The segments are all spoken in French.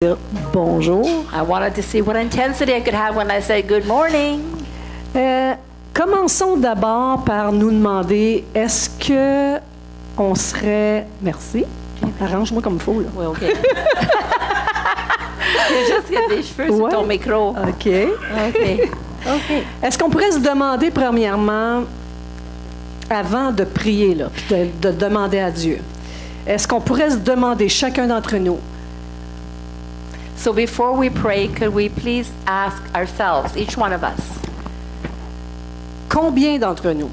dire bonjour. I wanted to see what intensity I could have when I said good morning. Commençons d'abord par nous demander, est-ce que on serait... Merci. Arrange-moi comme il faut. Là. Oui, OK. J'ai juste que des cheveux sur ton micro. OK. OK. OK. Est-ce qu'on pourrait se demander, premièrement, avant de prier, là, de demander à Dieu, est-ce qu'on pourrait se demander, chacun d'entre nous, So before we pray, could we please ask ourselves, each one of us, combien d'entre nous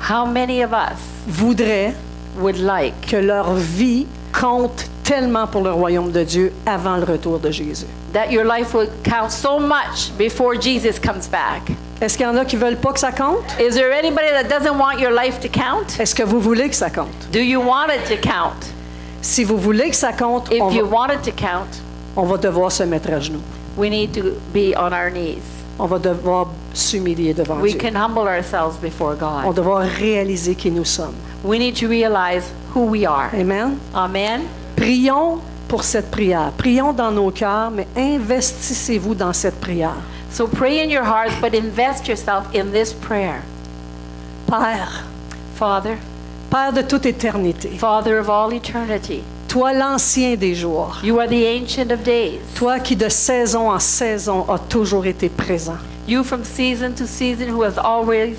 how many of us voudraient would like que leur vie compte tellement pour le royaume de Dieu avant le retour de Jésus? that your life would count so much before Jesus comes back? Est-ce qu'il y en a qui ne veulent pas que ça compte? Is there anybody that doesn't want your life to count? Est-ce que vous voulez que ça compte? Do you want it to count? Si vous voulez que ça compte, If you want it to count, on va devoir se mettre à genoux. we need to be on our knees. On va devoir s'humilier devant We Dieu. can humble ourselves before On God. va devoir réaliser qui nous sommes. We need to realize who we are. Amen? Amen. Prions pour cette prière. Prions dans nos cœurs, mais investissez-vous dans cette prière. So pray in your hearts, but invest yourself in this prayer. Père, Father, Père de toute éternité, Father of all eternity, toi l'ancien des jours, you are the Ancient of Days. toi qui de saison en saison as toujours été présent. You from season to season who has always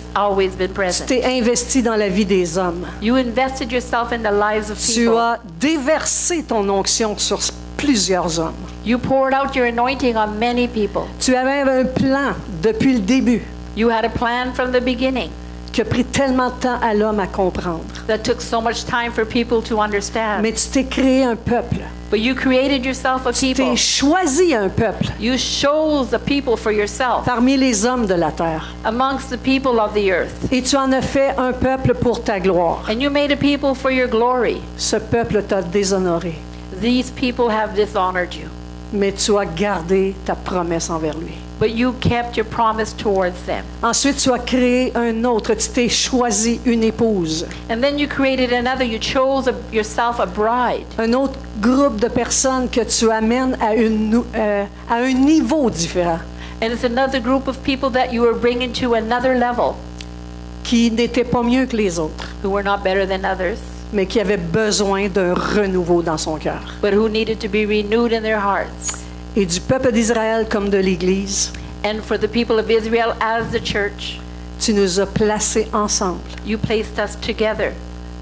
been Tu present. t'es investi dans la vie des hommes. You invested yourself in the lives of Tu people. as déversé ton onction sur plusieurs hommes. You poured out your anointing on many people. Tu avais un plan depuis le début You had a plan from the beginning qui a pris tellement de temps à l'homme à comprendre. that took so much time for people to understand. Mais tu t'es créé un peuple. But you created yourself a Tu people. t'es choisi un peuple You chose the people for yourself parmi les hommes de la terre. amongst the people of the earth. Et tu en as fait un peuple pour ta gloire. And you made a people for your glory. Ce peuple t'a déshonoré, These people have dishonored you, mais tu as gardé ta promesse envers lui. but you kept your promise towards them. Ensuite, tu as créé un autre. Tu t'es choisi une épouse. And then you created another. You chose yourself a bride. Un autre groupe de personnes que tu amènes à un niveau différent, And it's another group of people that you were bringing to another level, qui n'étaient pas mieux que les autres, who were not better than others, mais qui avaient besoin d'un renouveau dans son cœur. but who needed to be renewed in their hearts. Et du peuple d'Israël comme de l'Église, And for the people of Israel as the church, tu nous as placés ensemble you placed us together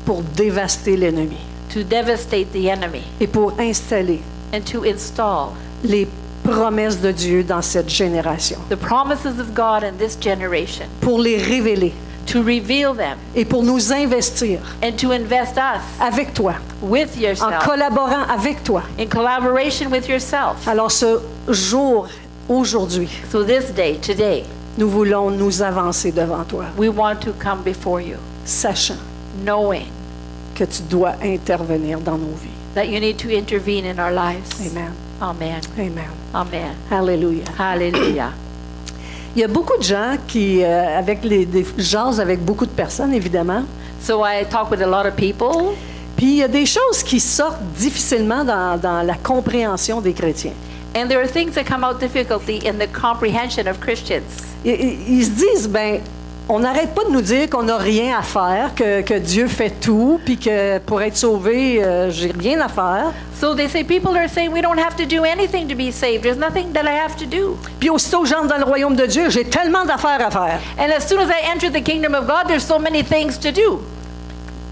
pour dévaster l'ennemi to devastate the enemy et pour installer and to install les promesses de Dieu dans cette génération, the promises of God in this generation, pour les révéler to reveal them et pour nous investir and to invest us avec toi, with en yourself, collaborant avec toi. in collaboration with yourself. Alors ce jour, aujourd'hui, So this day, today, nous voulons nous avancer devant toi, we want to come before you, sachant knowing que tu dois intervenir dans nos vies. that you need to intervene in our lives. Amen. Amen. Amen. Amen. Alléluia. Hallelujah. Il y a beaucoup de gens qui, jasent avec beaucoup de personnes, évidemment. So I talk with a lot of people, Puis il y a des choses qui sortent difficilement dans la compréhension des chrétiens. and there are things that come out difficulty in the comprehension of Christians. Ils se disent, ben, on n'arrête pas de nous dire qu'on n'a rien à faire, que Dieu fait tout, puis que pour être sauvé, j'ai rien à faire. So they say, people are saying we don't have to do anything to be saved. There's nothing that I have to do. Puis aussitôt que j'entre dans le royaume de Dieu, j'ai tellement d'affaires à faire. And as soon as I enter the kingdom of God, there's so many things to do.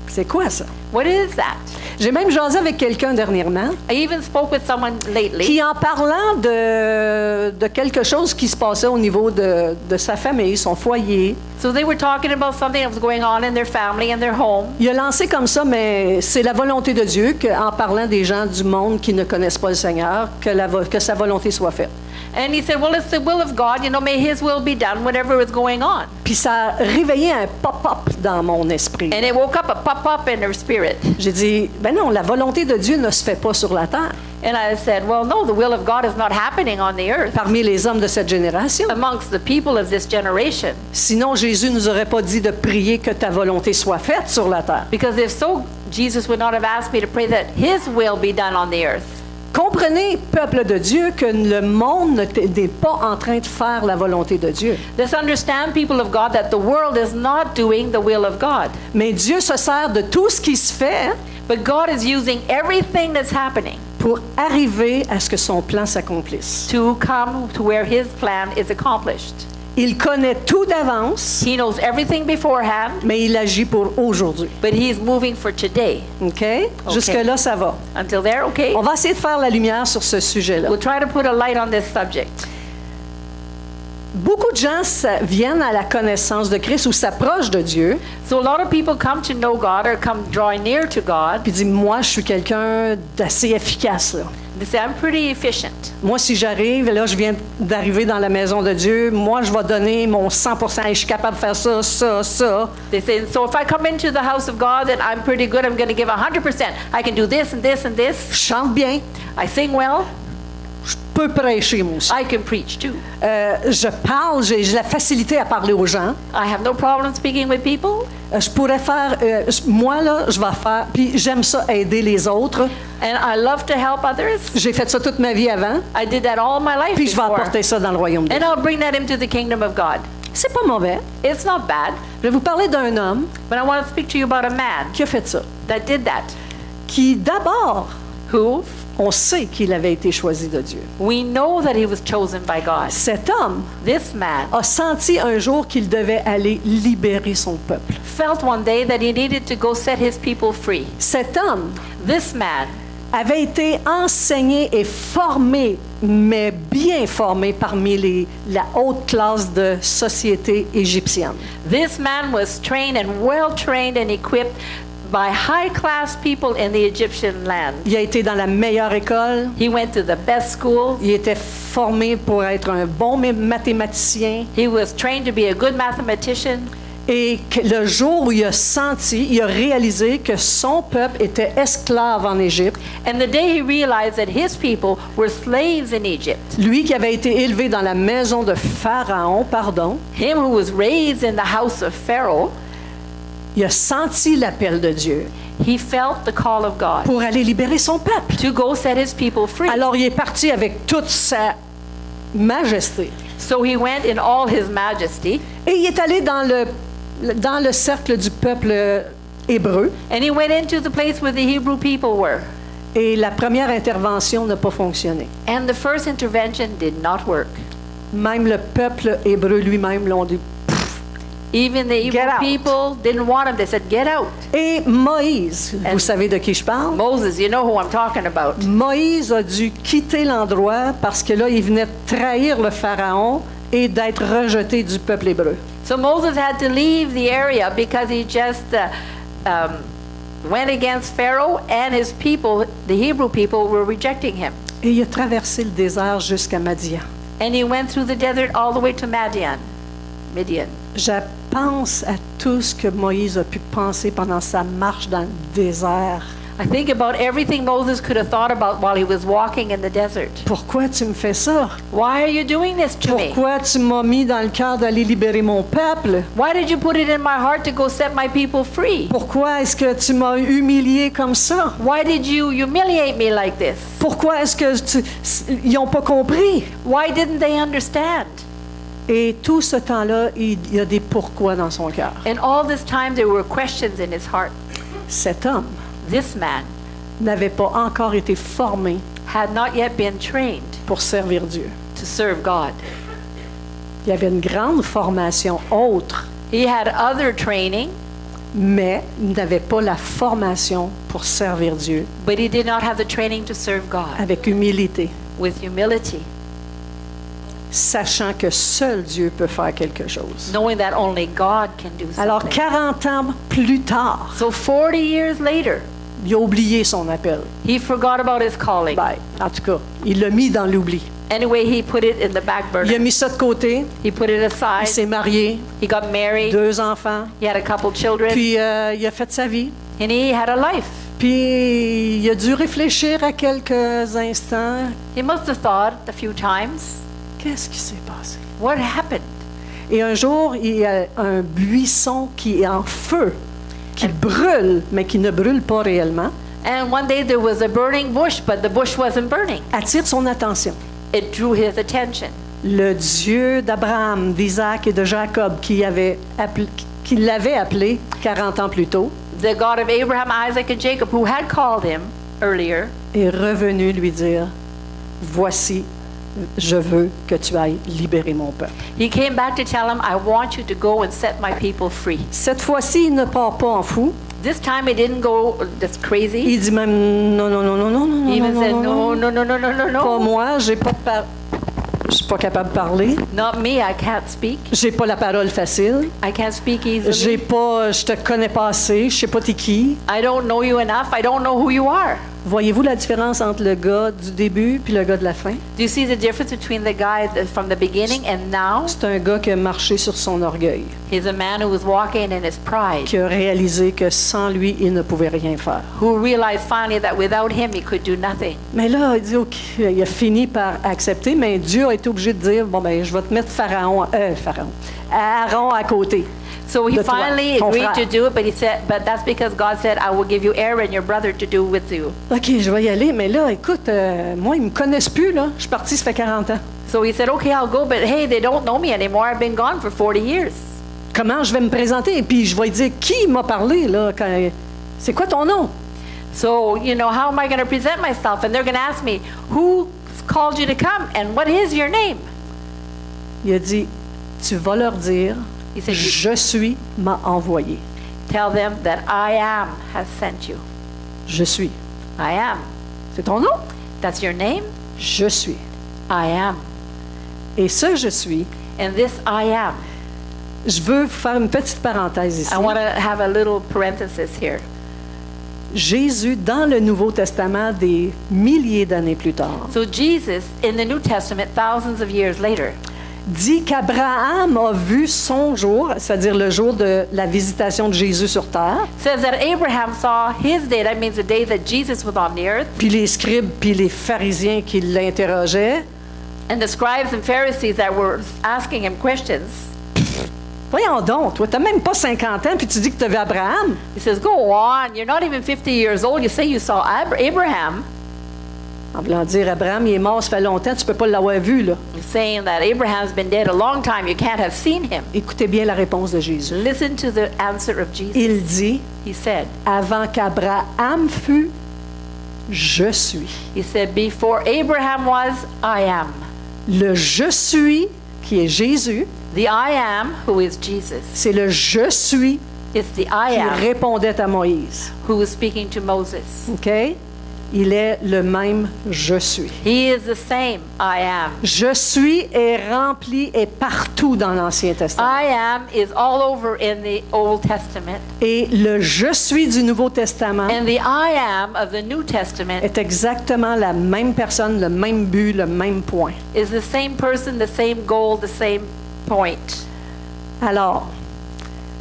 C'est quoi ça? What is that? J'ai même jasé avec quelqu'un dernièrement I even spoke with someone lately qui, en parlant de quelque chose qui se passait au niveau de sa famille, son foyer, So they were talking about something that was going on in their family and their home. il a lancé comme ça, mais c'est la volonté de Dieu qu'en parlant des gens du monde qui ne connaissent pas le Seigneur, que sa volonté soit faite. And he said, well, it's the will of God. You know, may his will be done, whatever is going on. Puis ça a réveillé un pop-up dans mon esprit. And it woke up a pop-up in her spirit. J'ai dit, ben non, la volonté de Dieu ne se fait pas sur la terre, And I said, well, no, the will of God is not happening on the earth parmi les hommes de cette génération. amongst the people of this generation. Sinon, Jésus nous aurait pas dit de prier que ta volonté soit faite sur la terre. Because if so, Jesus would not have asked me to pray that his will be done on the earth. Comprenez, peuple de Dieu, que le monde n'est pas en train de faire la volonté de Dieu. Let's understand, people of God, that the world is not doing the will of God. Mais Dieu se sert de tout ce qui se fait But God is using everything that's happening pour arriver à ce que son plan s'accomplisse. to come to where His plan is accomplished. Il connaît tout d'avance, He knows everything beforehand, mais il agit pour aujourd'hui. but He's moving for today. OK? Jusque-là, ça va. Until there, okay? On va essayer de faire la lumière sur ce sujet-là. We'll try to put a light on this subject. Beaucoup de gens viennent à la connaissance de Christ ou s'approchent de Dieu, So a lot of people come to know God or come drawing near to God. puis disent, moi, je suis quelqu'un d'assez efficace, là. They say, I'm pretty efficient. Moi, si j'arrive, là, je viens d'arriver dans la maison de Dieu, moi, je vais donner mon 100%, et je suis capable de faire ça, ça, ça. They say, so if I come into the house of God, then I'm pretty good. I'm going to give 100%. I can do this and this and Je this. chante bien, I sing well. je peux prêcher, moi aussi. I can preach too. Je parle, j'ai la facilité à parler aux gens. I have no problem speaking with people. Je pourrais faire, moi, là, je vais faire, puis j'aime ça, aider les autres. And I love to help others. J'ai fait ça toute ma vie avant, I did that all my life puis je vais before. apporter ça dans le royaume de And Dieu. I'll bring that into the kingdom of God. C'est pas mauvais. It's not bad, Je vais vous parler d'un homme but I want to speak to you about a man qui a fait ça, that did that, qui d'abord, who on sait qu'il avait été choisi de Dieu. we know that he was chosen by God. Cet homme This man a senti un jour qu'il devait aller libérer son peuple. felt one day that he needed to go set his people free. Cet homme This man avait été enseigné et formé, mais bien formé parmi la haute classe de société égyptienne. This man was trained and well trained and equipped by high class people in the Egyptian land. Il a été dans la meilleure école. He went to the best schools. Il était formé pour être un bon mathématicien. He was trained to be a good mathematician. Et que le jour où il a réalisé que son peuple était esclave en Égypte, And the day he realized that his people were slaves in Egypt, lui qui avait été élevé dans la maison de Pharaon, him who was raised in the house of Pharaoh, il a senti l'appel de Dieu he felt the call of God pour aller libérer son peuple. to go set his people free. Alors il est parti avec toute sa majesté. So he went in all his majesty, Et il est allé dans le cercle du peuple hébreu. and he went into the place where the Hebrew people were. Et la première intervention n'a pas fonctionné. And the first intervention did not work. Même le peuple hébreu lui-même l'ont dit. Even the Get Hebrew out. people didn't want him. They said, get out. Et Moïse, vous savez de qui je parle? Moses, you know who I'm talking about. Moïse a dû quitter l'endroit parce que là, il venait de trahir le Pharaon et d'être rejeté du peuple hébreu. So Moses had to leave the area because he just went against Pharaoh, and his people, the Hebrew people, were rejecting him. Et il a traversé le désert jusqu'à Madian. And he went through the desert all the way to Midian. Je pense à tout ce que Moïse a pu penser pendant sa marche dans le désert. I think about everything Moses could have thought about while he was walking in the desert. Pourquoi tu me fais ça? Why are you doing this to me? Pourquoi tu m'as mis dans le cœur d'aller libérer mon peuple? Why did you put it in my heart to go set my people free? Pourquoi est-ce que tu m'as humilié comme ça? Why did you humiliate me like this? Pourquoi est-ce que ils n'ont pas compris? Why didn't they understand? Et tout ce temps-là, il y a des pourquoi dans son cœur. And all this time there were questions in his heart. Cet homme This man n'avait pas encore été formé had not yet been trained pour servir Dieu. to serve God. Il y avait une grande formation autre, He had other training, mais il n'avait pas la formation pour servir Dieu but he did not have the training to serve God avec humilité, with humility, sachant que seul Dieu peut faire quelque chose. knowing that only God can do Alors, something. 40 ans plus tard, So 40 years later, il a oublié son appel. he forgot about his calling. Ben, en tout cas, il l'a mis dans l'oubli. Anyway, he put it in the back Il a burner. mis ça de côté, He put it il aside. s'est marié, He got married. 2 enfants, He had a couple children. puis il a fait sa vie. And he had a life. Puis il a dû réfléchir à quelques instants. He must have thought a few times, Qu'est-ce qui s'est passé? what happened? Et un jour, il y a un buisson qui est en feu, qui brûle, mais qui ne brûle pas réellement. And one day there was a burning bush, but the bush wasn't burning. attire son attention. It drew his attention. Le Dieu d'Abraham, d'Isaac et de Jacob qui l'avait appelé 40 ans plus tôt, The God of Abraham, Isaac, and Jacob, who had called him earlier, est revenu lui dire, voici, je veux que tu ailles libérer mon peuple. he came back to tell him, I want you to go and set my people free. Cette fois-ci, il ne part pas en fou. This time he didn't go just crazy. Il dit même non, non, non, non, non, non, He non, even non, said, non, no, non. no, no, no, no, no, Pas no. moi, je suis pas capable de parler. Not me, I can't speak. J'ai pas la parole facile. I can't speak Je easily. te connais pas assez. Je sais pas t'es qui. I don't know you enough. I don't know who you are. Voyez-vous la différence entre le gars du début puis le gars de la fin? Do you see the difference between the guy from the beginning and now? C'est un gars qui a marché sur son orgueil, He's a man who was walking in his pride, qui a réalisé que sans lui, il ne pouvait rien faire. who realized finally that without him he could do nothing. Mais là, il dit, OK, il a fini par accepter, mais Dieu a été obligé de dire, bon, ben, je vais te mettre Aaron à côté. So he De toi, finally ton agreed frère. to do it, but that's because God said, I will give you Aaron, your brother, to do with you. OK, je vais y aller, mais là, écoute, moi, ils me connaissent plus, là. Je suis parti, ça fait 40 ans. So he said, okay, I'll go, but hey, they don't know me anymore. I've been gone for 40 years. Comment je vais me présenter? Et puis, je vais dire, qui m'a parlé, là? C'est quoi ton nom? So, you know, how am I going to present myself? And they're going to ask me, who called you to come? And what is your name? Il a dit, tu vas leur dire, He said, je suis m'a envoyé. tell them that I am has sent you. Je suis. I am. C'est ton nom? That's your name? Je suis. I am. Et ce je suis, And this I am. je veux faire une petite parenthèse ici. I want to have a little parenthesis here. Jésus, dans le Nouveau Testament, des milliers d'années plus tard, So Jesus, in the New Testament, thousands of years later, dit qu'Abraham a vu son jour, c'est-à-dire le jour de la visitation de Jésus sur terre, says that Abraham saw his day, that means the day that Jesus was on the earth, puis les scribes, puis les pharisiens qui l'interrogeaient. and the scribes and Pharisees that were asking him questions. Voyons donc, toi, t'as même pas 50 ans, puis tu dis que tu as vu Abraham. He says, go on, you're not even 50 years old. You say you saw Abraham. En voulant dire, Abraham, il est mort, ça fait longtemps, tu peux pas l'avoir vu, là. Saying that Abraham's been dead a long time. You can't have seen him. Écoutez bien la réponse de Jésus. Listen to the answer of Jesus. Il dit, He said, avant qu'Abraham fût, je suis. he said, before Abraham was, I am. Le je suis, qui est Jésus, The I am, who is Jesus, c'est le je suis it's the I qui am répondait à Moïse. who is speaking to Moses. OK? Il est le même je suis. He is the same I am. Je suis est rempli et partout dans l'Ancien Testament. I am is all over in the Old Testament. Et le je suis du Nouveau Testament And the I am of the New Testament est exactement la même personne, le même but, le même point. is the same person, the same goal, the same point. Alors,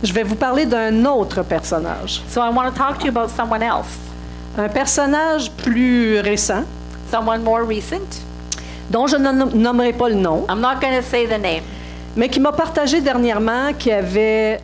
je vais vous parler d'un autre personnage. So I want to talk to you about someone else, Un personnage plus récent, someone more recent. dont je ne nommerai pas le nom, I'm not going to say the name, mais qui m'a partagé dernièrement qu'il y avait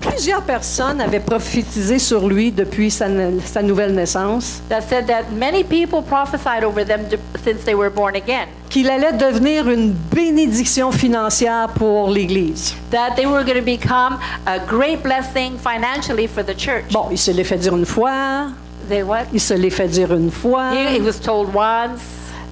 plusieurs personnes avaient prophétisé sur lui depuis sa nouvelle naissance, that said that many people prophesied over them since they were born again, qu'il allait devenir une bénédiction financière pour l'Église. that they were going to become a great blessing financially for the church. Bon, il se l'est fait dire une fois, They what? il se l'est fait dire une fois, He was told once,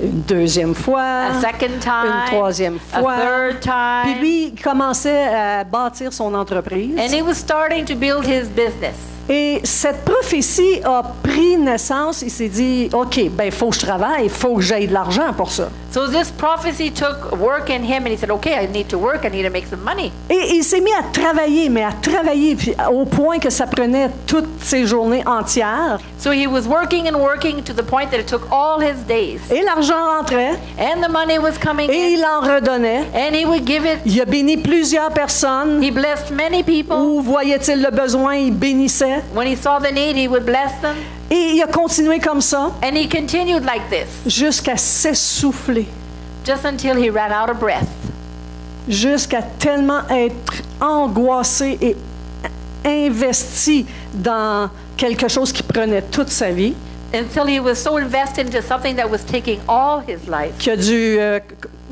une deuxième fois, a second time, une troisième fois. a third Puis time, lui, il commençait à bâtir son entreprise. and he was starting to build his business. Et cette prophétie a pris naissance. Il s'est dit, OK, ben il faut que je travaille, il faut que j'aie de l'argent pour ça. So this prophecy took work in him, and he said, okay, I need to work, I need to make some money. Et il s'est mis à travailler, puis au point que ça prenait toutes ses journées entières. So he was working and working to the point that it took all his days. Et l'argent rentrait, And the money was coming et in, il en redonnait. and he would give it. Il a béni plusieurs personnes. He blessed many people. Où voyait-il le besoin, il bénissait. When he saw the need, he would bless them. Et il a continué comme ça And he continued like this, jusqu'à s'essouffler, just until he ran out of breath. jusqu'à tellement être angoissé et investi dans quelque chose qui prenait toute sa vie, until he was so invested into something that was taking all his life, qu'il a dû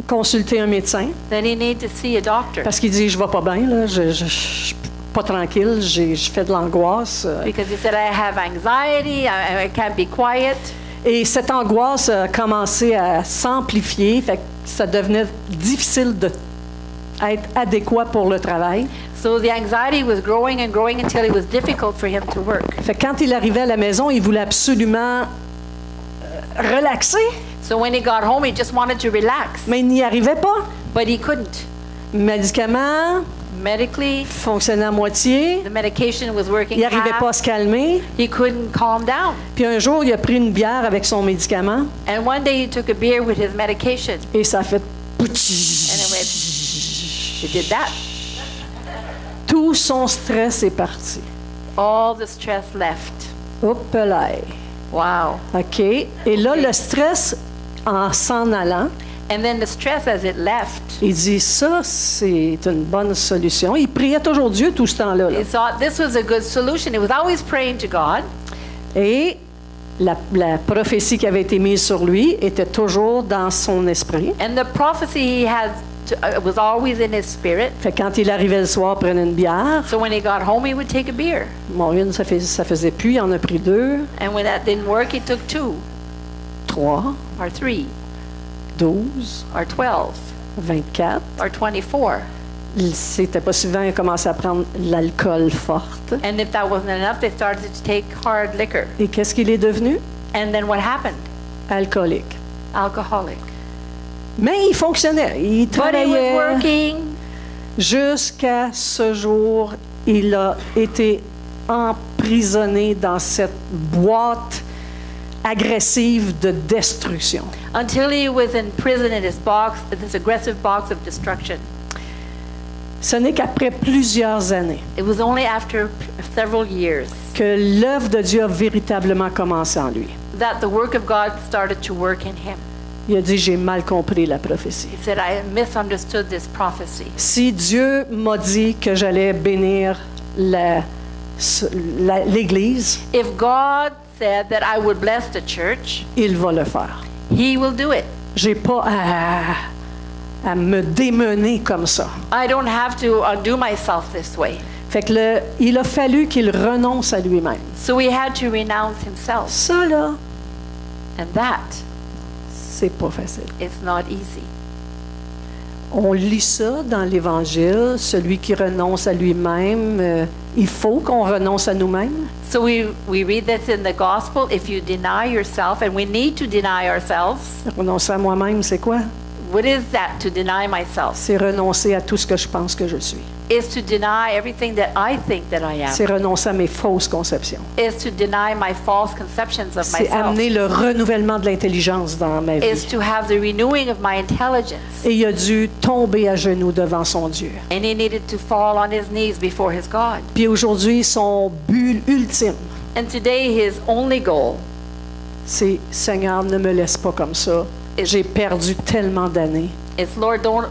consulter un médecin then he needed to see a doctor. parce qu'il dit, je vais pas bien, là, je suis pas tranquille, je fais de l'angoisse. Because he said, I have anxiety, I can't be quiet. Et cette angoisse a commencé à s'amplifier, fait que ça devenait difficile d'être adéquat pour le travail. So the anxiety was growing and growing until it was difficult for him to work. Fait que quand il arrivait à la maison, il voulait absolument relaxer, So when he got home, he just wanted to relax, mais il n'y arrivait pas. but he couldn't. Médicaments Medically, fonctionnaient à moitié, the medication was working il n'arrivait pas à half. se calmer. He couldn't calm down. Puis un jour, il a pris une bière avec son médicament And one day he took a beer with his medication, et ça a fait... and it went, it did that. Tout son stress est parti. All the stress left. Hop là. Wow. OK. Et là, le stress, en s'en allant, And then the stress as it left, il dit, ça, c'est une bonne solution. Il priait toujours Dieu tout ce temps-là. Là. he thought this was a good solution. He was always praying to God. Et la prophétie qui avait été mise sur lui était toujours dans son esprit. And the prophecy he had was always in his spirit. Fait que quand il arrivait le soir, il prenait une bière. So when he got home, he would take a beer. Bon, une, ça faisait plus. Il en a pris 2, And when that didn't work, he took 2 3, or 3 12, or 12 24. or 24. C'était pas souvent, il a commencé à prendre l'alcool forte. And if that wasn't enough, they started to take hard liquor. Et qu'est-ce qu'il est devenu? And then what happened? Alcoolique. Alcoholic. Mais il fonctionnait. Il But he was travaillait working. jusqu'à ce jour. Il a été emprisonné dans cette boîte agressive de destruction. Until he was in prison in this box, this aggressive box of destruction. Ce n'est qu'après plusieurs années It was only after several years que l'œuvre de Dieu a véritablement commencé en lui. that the work of God started to work in him. Il a dit, j'ai mal compris la prophétie. He said, I misunderstood this prophecy. Si Dieu m'a dit que j'allais bénir l'Église, If God said that I would bless the church, il va le faire. he will do it. J'ai pas à me démener comme ça. I don't have to undo myself this way. Fait que il a fallu qu'il renonce à lui-même. So he had to renounce himself. Ça, là, And that c'est pas facile. is not easy. On lit ça dans l'Évangile, celui qui renonce à lui-même, il faut qu'on renonce à nous-mêmes. So we read this in the gospel. If you deny yourself, and we need to deny ourselves. Renoncer à moi-même, c'est quoi? What is that, to deny myself? C'est renoncer à tout ce que je pense que je suis. Is to deny everything that I think that I C'est am. renoncer à mes fausses conceptions. Is to deny my false conceptions of C'est myself. amener le renouvellement de l'intelligence dans ma Is vie. to have the renewing of my intelligence. Et il a dû tomber à genoux devant son Dieu. And he needed to fall on his knees before his God. Puis aujourd'hui, son but ultime, And today his only goal c'est « Seigneur, ne me laisse pas comme ça. J'ai perdu tellement d'années. is, Lord, don't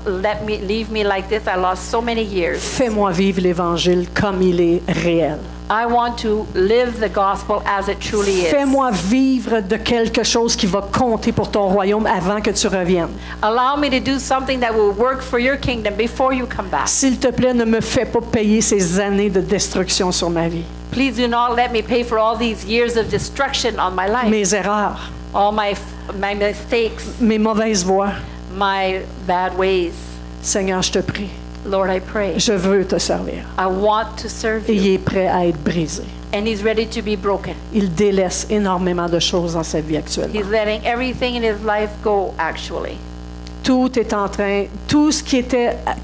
leave me like this. I lost so many years. Fais-moi vivre l'Évangile comme il est réel. I want to live the gospel as it truly is. Fais-moi vivre de quelque chose qui va compter pour ton royaume avant que tu reviennes. Allow me to do something that will work for your kingdom before you come back. S'il te plaît, ne me fais pas payer ces années de destruction sur ma vie. Please do not let me pay for all these years of destruction on my life. Mes erreurs, All my mistakes, mes mauvaises voies. my bad ways. Seigneur, je te prie, Lord, I pray. je veux te servir. I want to serve Et il you. est prêt à être brisé. And he's ready to be broken. Il délaisse énormément de choses dans sa vie actuelle. He's letting everything in his life go, actually. Tout est en train, tout ce qui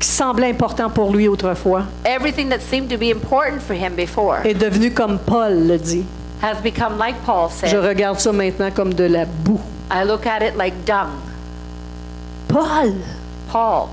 semblait important pour lui autrefois Everything that seemed to be important for him before est devenu comme Paul le dit. has become, like Paul Je said, regarde ça maintenant comme de la boue. I look at it like dung. Paul, Paul,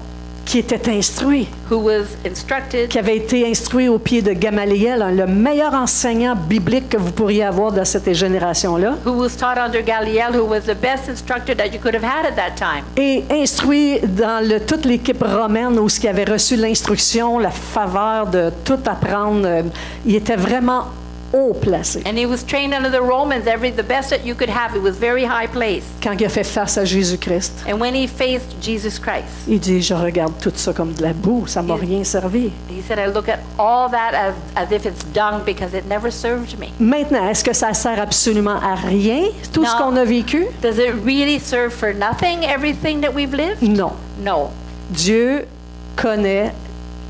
qui était instruit, who was instructed, qui avait été instruit au pied de Gamaliel, le meilleur enseignant biblique que vous pourriez avoir dans cette génération-là, who was taught under Gamaliel, who was the best instructor that you could have had at that time. et instruit dans toute l'équipe romaine où il avait reçu l'instruction, la faveur de tout apprendre. Il était vraiment haut placé. And he was trained under the Romans, the best that you could have. It was very high place. Quand il a fait face à Jésus-Christ, And when he faced Jesus Christ, il dit, je regarde tout ça comme de la boue, ça m'a rien servi. he said, I look at all that as if it's dung because it never served me. Maintenant, est-ce que ça sert absolument à rien, tout ce Non. qu'on a vécu? Does it really serve for nothing, everything that we've lived? Non. No. Dieu connaît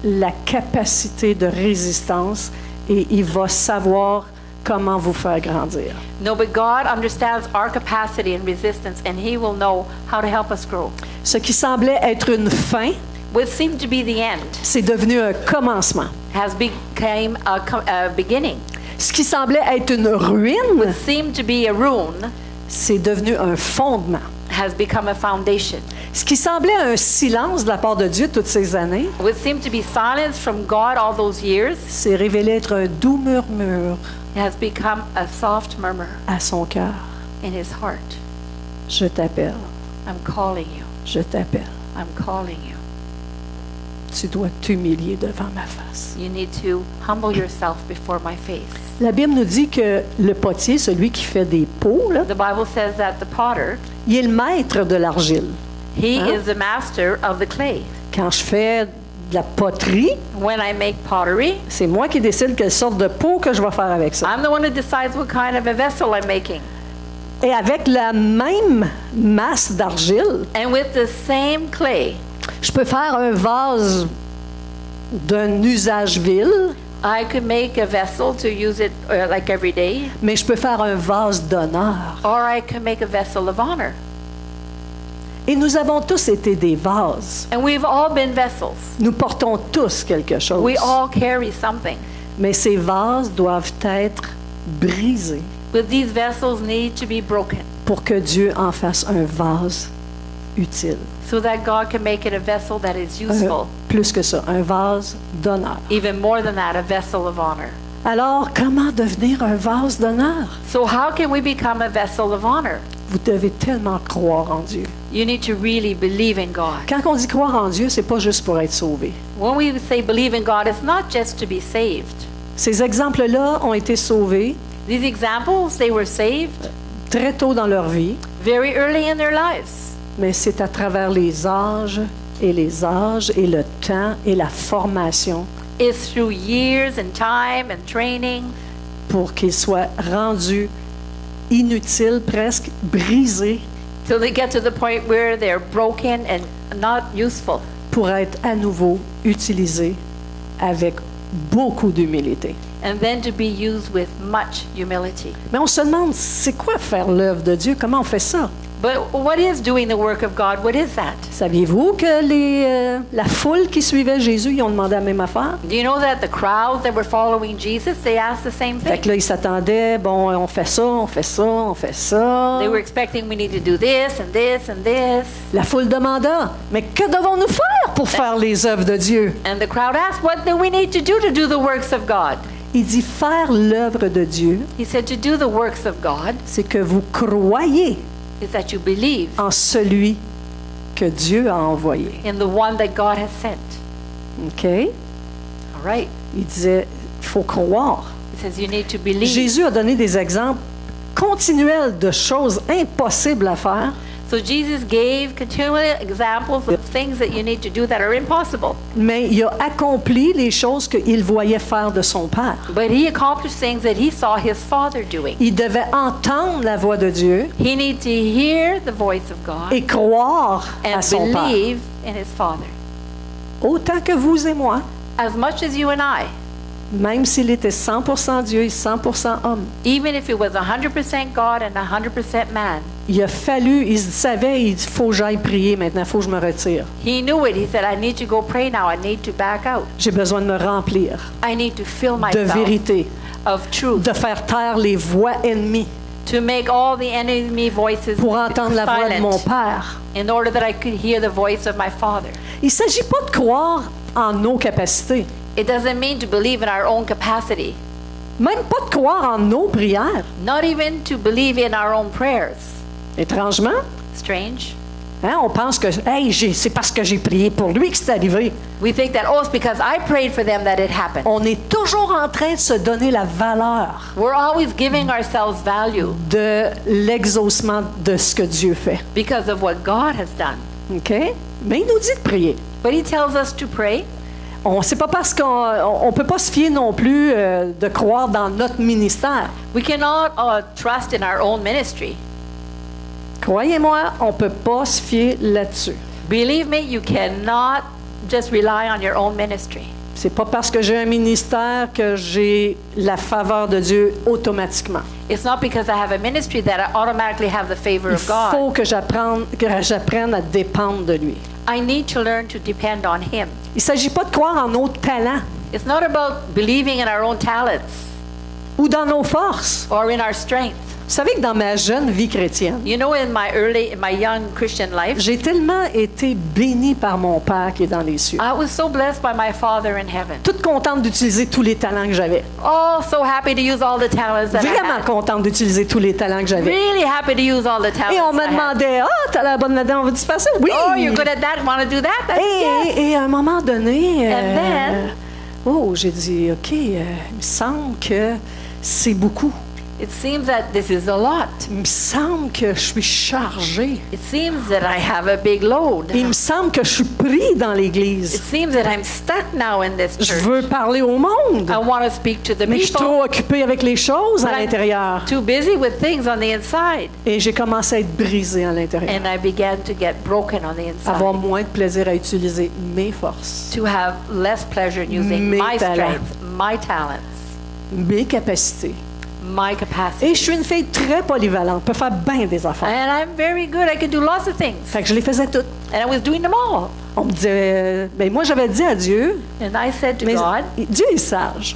la capacité de résistance et il va savoir comment vous faire grandir. No, but God understands our capacity and resistance, and he will know how to help us grow. Ce qui semblait être une fin, What seemed to be the end c'est devenu un commencement. has become a beginning. Ce qui semblait être une ruine, What seemed to be a ruin c'est devenu un fondement. has become a foundation. Ce qui semblait un silence de la part de Dieu toutes ces années, What seemed to be silence from God all those years s'est révélé être un doux murmure has become a soft murmur à son cœur. in his heart. Je t'appelle, I'm calling you. je t'appelle. I'm calling you. Tu dois t'humilier devant ma face. You need to humble yourself before my face. La Bible nous dit que le potier, celui qui fait des pots, là, The Bible says that the potter, il est le maître de l'argile. he Huh? is the master of the clay. Quand je fais de la poterie, When I make pottery, c'est moi qui décide quelle sorte de pot que je vais faire avec ça. I'm the one who decides what kind of a vessel I'm making. Et avec la même masse d'argile, And with the same clay, je peux faire un vase d'un usage vil, I could make a vessel to use it like every day, mais je peux faire un vase d'honneur. or I could make a vessel of honor. Et nous avons tous été des vases. And we've all been vessels. Nous portons tous quelque chose. We all carry something. Mais ces vases doivent être brisés But these vessels need to be broken pour que Dieu en fasse un vase utile. so that God can make it a vessel that is useful. Plus que ça, un vase d'honneur. Even more than that, a vessel of honor. Alors, comment devenir un vase d'honneur? So how can we become a vessel of honor? Vous devez tellement croire en Dieu. You need to really believe in God. Quand on dit croire en Dieu, c'est pas juste pour être sauvé. When we say believe in God, it's not just to be saved. Ces exemples-là ont été sauvés These examples, they were saved très tôt dans leur vie, very early in their lives. mais c'est à travers les âges et le temps et la formation It's through years and time and training pour qu'ils soient rendus inutiles, presque brisés, till they get to the point where they're broken and not useful, pour être à nouveau utilisés avec beaucoup d'humilité. and then to be used with much humility. Mais on se demande, c'est quoi faire l'œuvre de Dieu? Comment on fait ça? But what is doing the work of God? What is that? Saviez-vous que la foule qui suivait Jésus, ils ont demandé la même affaire? Do you know that the crowds that were following Jesus, they asked the same Fait thing? que là, ils s'attendaient, bon, on fait ça, on fait ça, on fait ça. They were expecting we need to do this and this and this. La foule demanda, mais que devons-nous faire pour faire les œuvres de Dieu? And the crowd asked, what do we need to do the works of God? Il dit, faire l'œuvre de Dieu, He said to do the works of God c'est que vous croyez is that you believe en celui que Dieu a envoyé. in the one that God has sent. OK? All right. Il disait, il faut croire. He says you need to believe. Jésus a donné des exemples continuels de choses impossibles à faire, So Jesus gave continual examples of things that you need to do that are impossible. mais il a accompli les choses qu'il voyait faire de son Père. But he accomplished things that he saw his Father doing. Il devait entendre la voix de Dieu He needed to hear the voice of God et croire à and son Père. believe in his Father. Autant que vous et moi, As much as you and I, même s'il était 100% Dieu et 100% homme, even if it was 100% God and 100% man, il a fallu, il savait, il faut que j'aille prier maintenant, il faut que je me retire. he knew it. He said, I need to go pray now. I need to back out. J'ai besoin de me remplir I need to fill de myself vérité, of truth, de faire taire les voix ennemies to make all the enemy voices pour entendre la voix de mon silent, Père. in order that I could hear the voice of my Father. Il ne s'agit pas de croire en nos capacités, It doesn't mean to believe in our own capacity, même pas de croire en nos prières. not even to believe in our own prayers. Étrangement, Strange. Hein, on pense que hey, c'est parce que j'ai prié pour lui que c'est arrivé. We think that, oh, it's because I prayed for them that it happened. On est toujours en train de se donner la valeur We're always giving ourselves value de l'exaucement de ce que Dieu fait. because of what God has done. OK? Mais il nous dit de prier. But He tells us to pray. C'est pas parce qu'on ne peut pas se fier non plus de croire dans notre ministère. We cannot trust in our own ministry. Croyez-moi, on ne peut pas se fier là-dessus. Believe me, you cannot just rely on your own ministry. C'est pas parce que j'ai un ministère que j'ai la faveur de Dieu automatiquement. It's not because I have a ministry that I automatically have the favor Il of God. faut que j'apprenne à dépendre de lui. I need to learn to depend on Him. Il ne s'agit pas de croire en nos talents It's not about believing in our own talents ou dans nos forces. or in our strength. Vous savez que dans ma jeune vie chrétienne, You know, in my young Christian life, j'ai tellement été bénie par mon Père qui est dans les cieux. I was so blessed by my Father in heaven. Toute contente d'utiliser tous les talents que j'avais. Oh, so happy to use all the talents that I Vraiment had. contente d'utiliser tous les talents que j'avais. Really happy to use all the talents Et on me I had. demandait, t'as la bonne là-dedans, on va-tu faire ça? Oui! Oh, you're good at that. Want to do that? That's yes. Et à un moment donné, And then- j'ai dit, OK, il me semble que c'est beaucoup. It seems that this is a lot. Il me semble que je suis chargée. It seems that I have a big load. Il me semble que je suis pris dans It l'Église. seems that I'm stuck now in this Je church. veux parler au monde, I want to speak to the mais je suis people. trop occupée avec les choses à But I'm l'intérieur. too busy with things on the inside. Et j'ai commencé à être brisée à l'intérieur. And I began to get broken on the Avoir inside. moins de plaisir à utiliser mes forces, To have less pleasure in using Mes my talents. strengths, my talents, mes capacités. my capacity. Et je suis une fille très polyvalente, peut faire bien des affaires. And I'm very good. I can do lots of things. Fait que je les faisais toutes. And I was doing them all. On me disait, moi j'avais dit à Dieu, And I said to mais God, Dieu est sage.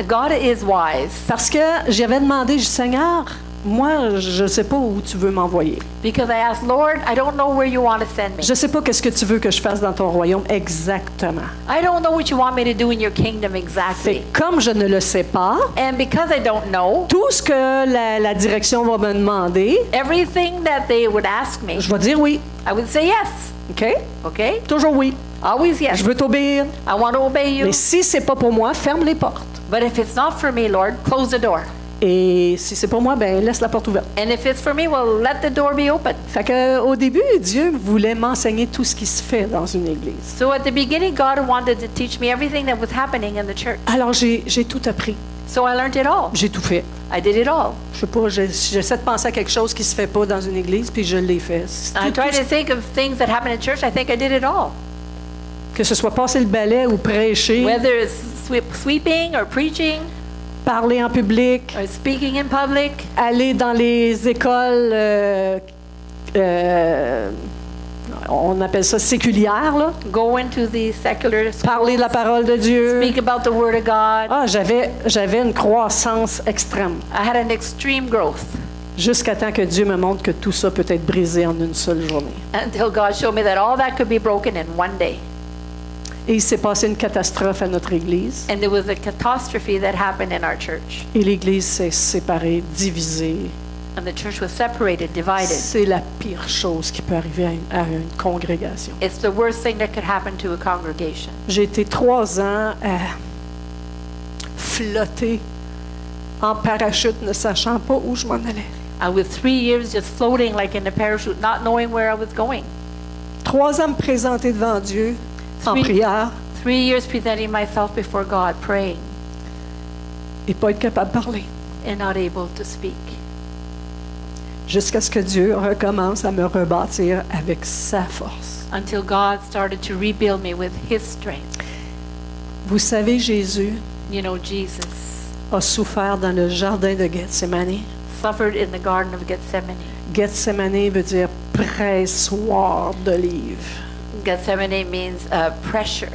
God is wise. Parce que j'avais demandé, je dis, Seigneur, moi je ne sais pas où tu veux m'envoyer. Because I asked, Lord, I don't know where you want to send me. Je ne sais pas qu'est-ce que tu veux que je fasse dans ton royaume exactement. I don't know what you want me to do in your kingdom Fait exactly. que comme je ne le sais pas, And because I don't know, tout ce que la direction va me demander, everything that they would ask me, je vais dire oui. I would say yes. OK? Okay? Toujours oui. Always yes. Je veux t'obéir. I want to obey you. Mais si c'est pas pour moi, ferme les portes. But if it's not for me, Lord, close the door. Et si c'est pour moi, ben laisse la porte ouverte. And if it's for me, well, let the door be open. Fait que au début, Dieu voulait m'enseigner tout ce qui se fait dans une église. So at the beginning, God wanted to teach me everything that was happening in the church. Alors j'ai tout appris. So I learned it all. J'ai tout fait. I did it all. Je sais pas, j'essaie de penser à quelque chose qui se fait pas dans une église, puis je l'ai fait. I try to think of things that happen in church. I think I did it all. Que ce soit passer le balai ou prêcher, Whether it's sweeping or preaching parler en public, or speaking in public, aller dans les écoles, on appelle ça séculières, là, go into the secular parler de la schools, parole de Dieu. speak about the Word of God. Ah, j'avais une croissance extrême. I had an extreme growth Jusqu'à temps que Dieu me montre que tout ça peut être brisé en une seule journée. until God showed me that all that could be broken in one day. Et il s'est passé une catastrophe à notre Église. And there was a catastrophe that happened in our church. Et l'Église s'est séparée, divisée. And the church was separated, divided. C'est la pire chose qui peut arriver à une congrégation. It's the worst thing that could happen to a congregation. J'ai été 3 ans à flotter en parachute, ne sachant pas où je m'en allais. I was 3 years just floating like in a parachute, not knowing where I was going. 3 ans me présenter devant Dieu en Three- prière 3 years presenting myself before God, praying et pas être capable de parler. and not able to speak. Jusqu'à ce que Dieu recommence à me rebâtir avec sa force. Until God started to rebuild me with His strength. Vous savez, Jésus You know, Jesus a souffert dans le jardin de Gethsémane. suffered in the Garden of Gethsemane. Gethsémane veut dire pressoir d'olive. Gethsemane means pressure.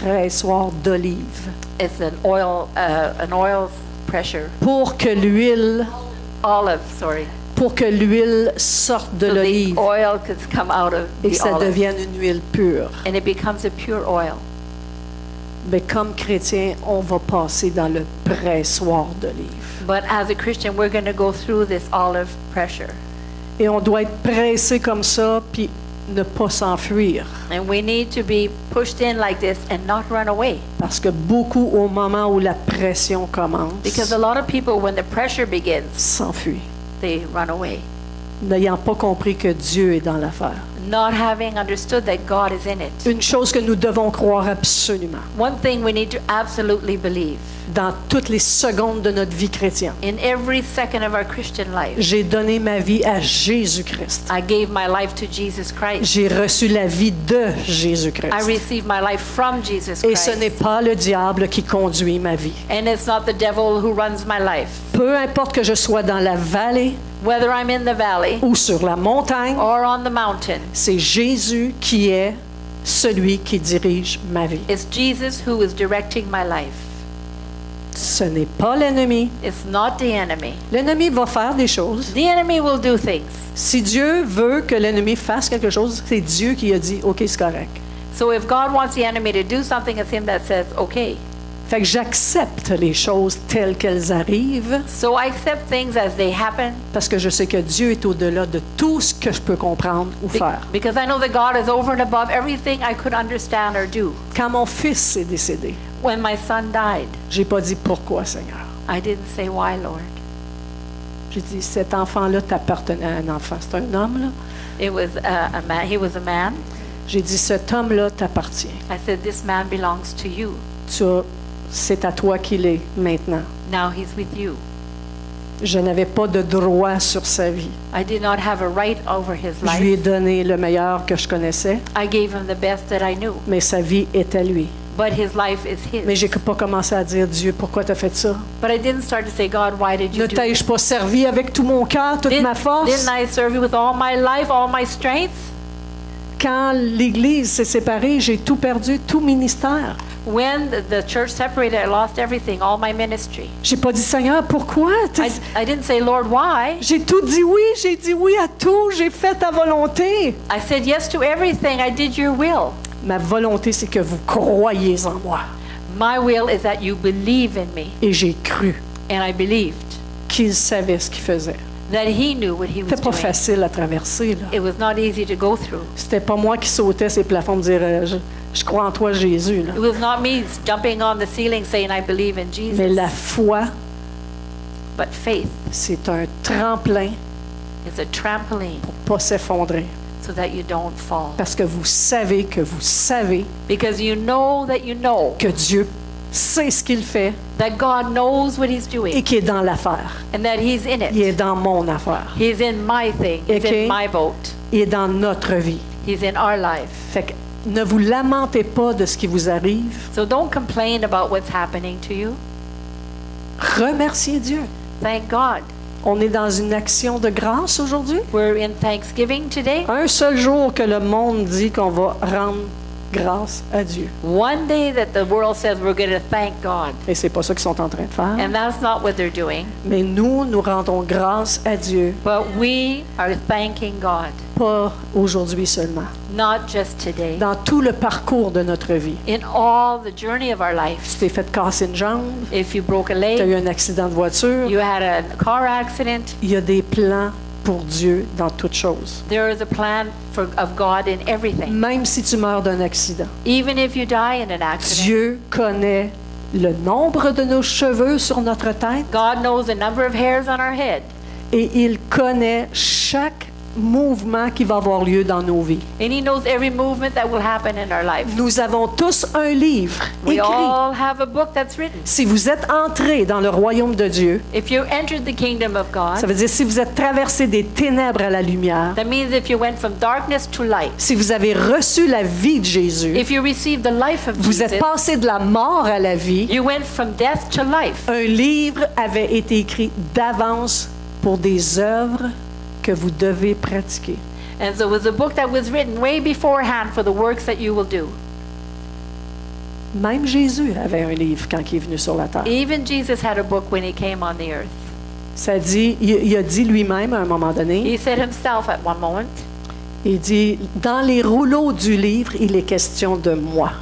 Pressoir d'olive. It's an oil pressure. Pour que l'huile sorte de So the l'olive oil could come out of et the que ça olive. devienne une huile pure. And it becomes a pure oil. Mais comme chrétien, on va passer dans le pressoir d'olive. But as a Christian, we're going to go through this olive pressure. Et on doit être pressé comme ça, puis ne pas s'enfuir. And we need to be pushed in like this and not run away. Parce que beaucoup, au moment où la pression commence, Because a lot of people, when the pressure begins, s'enfuient, they run away, n'ayant pas compris que Dieu est dans l'affaire. not having understood that God is in it. Une chose que nous devons croire absolument, One thing we need to absolutely believe dans toutes les secondes de notre vie chrétienne, in every second of our Christian life. j'ai donné ma vie à Jésus-Christ. I gave my life to Jesus Christ. J'ai reçu la vie de I Jésus-Christ. received my life from Jesus Et ce n'est Christ. pas le diable qui conduit ma vie. And it's not the devil who runs my life. Peu importe que je sois dans la vallée Whether I'm in the valley ou sur la montagne, or on the mountain, c'est Jésus qui est celui qui dirige ma vie. it's Jesus who is directing my life. Ce n'est pas l'ennemi. It's not the enemy. L'ennemi va faire des choses. The enemy will do things. Si Dieu veut que l'ennemi fasse quelque chose, c'est Dieu qui a dit « OK, c'est correct ». So if God wants the enemy to do something, it's him that says, okay. Fait que j'accepte les choses telles qu'elles arrivent So I accept things as they happen parce que je sais que Dieu est au-delà de tout ce que je peux comprendre ou faire. because I know that God is over and above everything I could understand or do. Quand mon fils est décédé, When my son died, j'ai pas dit « Pourquoi, Seigneur ?» I didn't say, why, Lord? J'ai dit « Cet enfant-là t'appartenait à un enfant. C'est un homme, là. It was a man. He was a man. J'ai dit « Cet homme-là t'appartient. I said, this man belongs to you. C'est à toi qu'il est maintenant. Now he's with you. Je n'avais pas de droit sur sa vie. I did not have a right over his Je lui ai life. donné le meilleur que je connaissais, I gave him the best that I knew. mais sa vie est à lui. But his life is his. Mais j'ai pas commencé à dire, Dieu, pourquoi tu as fait ça? But I didn't start to say, God, why did Ne you do t'ai-je pas servi avec tout mon cœur, toute ma force? Didn't I serve you with all my life, all my strength? Quand l'Église s'est séparée, j'ai tout perdu, tout ministère. When the church separated, I lost everything, all my ministry. J'ai pas dit, Seigneur, pourquoi? I didn't say, Lord, why? J'ai tout dit oui, j'ai dit oui à tout, j'ai fait ta volonté. I said yes to everything. I did your will. Ma volonté, c'est que vous croyez en moi. My will is that you believe in me. Et j'ai cru And I believed qu'il savait ce qu'il faisait. that he knew what he was C'était pas doing. facile à traverser, là. It was not easy to go through. C'était pas moi qui sautais ces plafonds de dire je crois en toi, Jésus. Là. It was not me jumping on the ceiling saying I believe in Jesus. Mais la foi, But faith c'est un tremplin is a trampoline pour pas s'effondrer. so that you don't fall. Parce que vous savez Because you know que Dieu sait ce qu'il fait that God knows what he's et doing qu'il est dans l'affaire. and that he's in Il est it. dans mon affaire. He's in my thing. He's Okay. in my boat. Il est dans notre vie. He's in our life. Fait que ne vous lamentez pas de ce qui vous arrive. So don't complain about what's happening to you. Remerciez Dieu. Thank God. On est dans une action de grâce aujourd'hui. We're in Thanksgiving today. Un seul jour que le monde dit qu'on va rendre grâce à Dieu. One day that the world says we're going to thank God. Et c'est pas ça qu'ils sont en train de faire. And that's not what they're doing. Mais nous rendons grâce à Dieu, But we are thanking God. pas aujourd'hui seulement. Not just today. Dans tout le parcours de notre vie. In all the journey of our Tu life. t'es fait casser une jambe, If you broke a tu as leg, eu un accident de voiture, you had a car accident, il y a des plans pour Dieu dans toutes choses. there is a plan of God in everything. Même si tu meurs d'un accident, Even if you die in an accident, Dieu connaît le nombre de nos cheveux sur notre tête God knows the number of hairs on our head. et il connaît chaque mouvement qui va avoir lieu dans nos vies. And he knows every movement that will happen in our life. Nous avons tous un livre We écrit. all have a book that's written. Si vous êtes entrés dans le royaume de Dieu, If you entered the kingdom of God, ça veut dire si vous êtes traversés des ténèbres à la lumière, that means if you went from darkness to light, si vous avez reçu la vie de Jésus, if you received the life of vous êtes Jesus, passé de la mort à la vie, you went from death to life. un livre avait été écrit d'avance pour des œuvres que vous devez pratiquer. And so it was a book that was written way beforehand for the works that you will do. Même Jésus avait un livre quand il est venu sur la terre. Even Jesus had a book when he came on the earth. Ça dit, il a dit lui-même à un moment donné, He said himself at one moment, il dit, dans les rouleaux du livre, il est question de moi.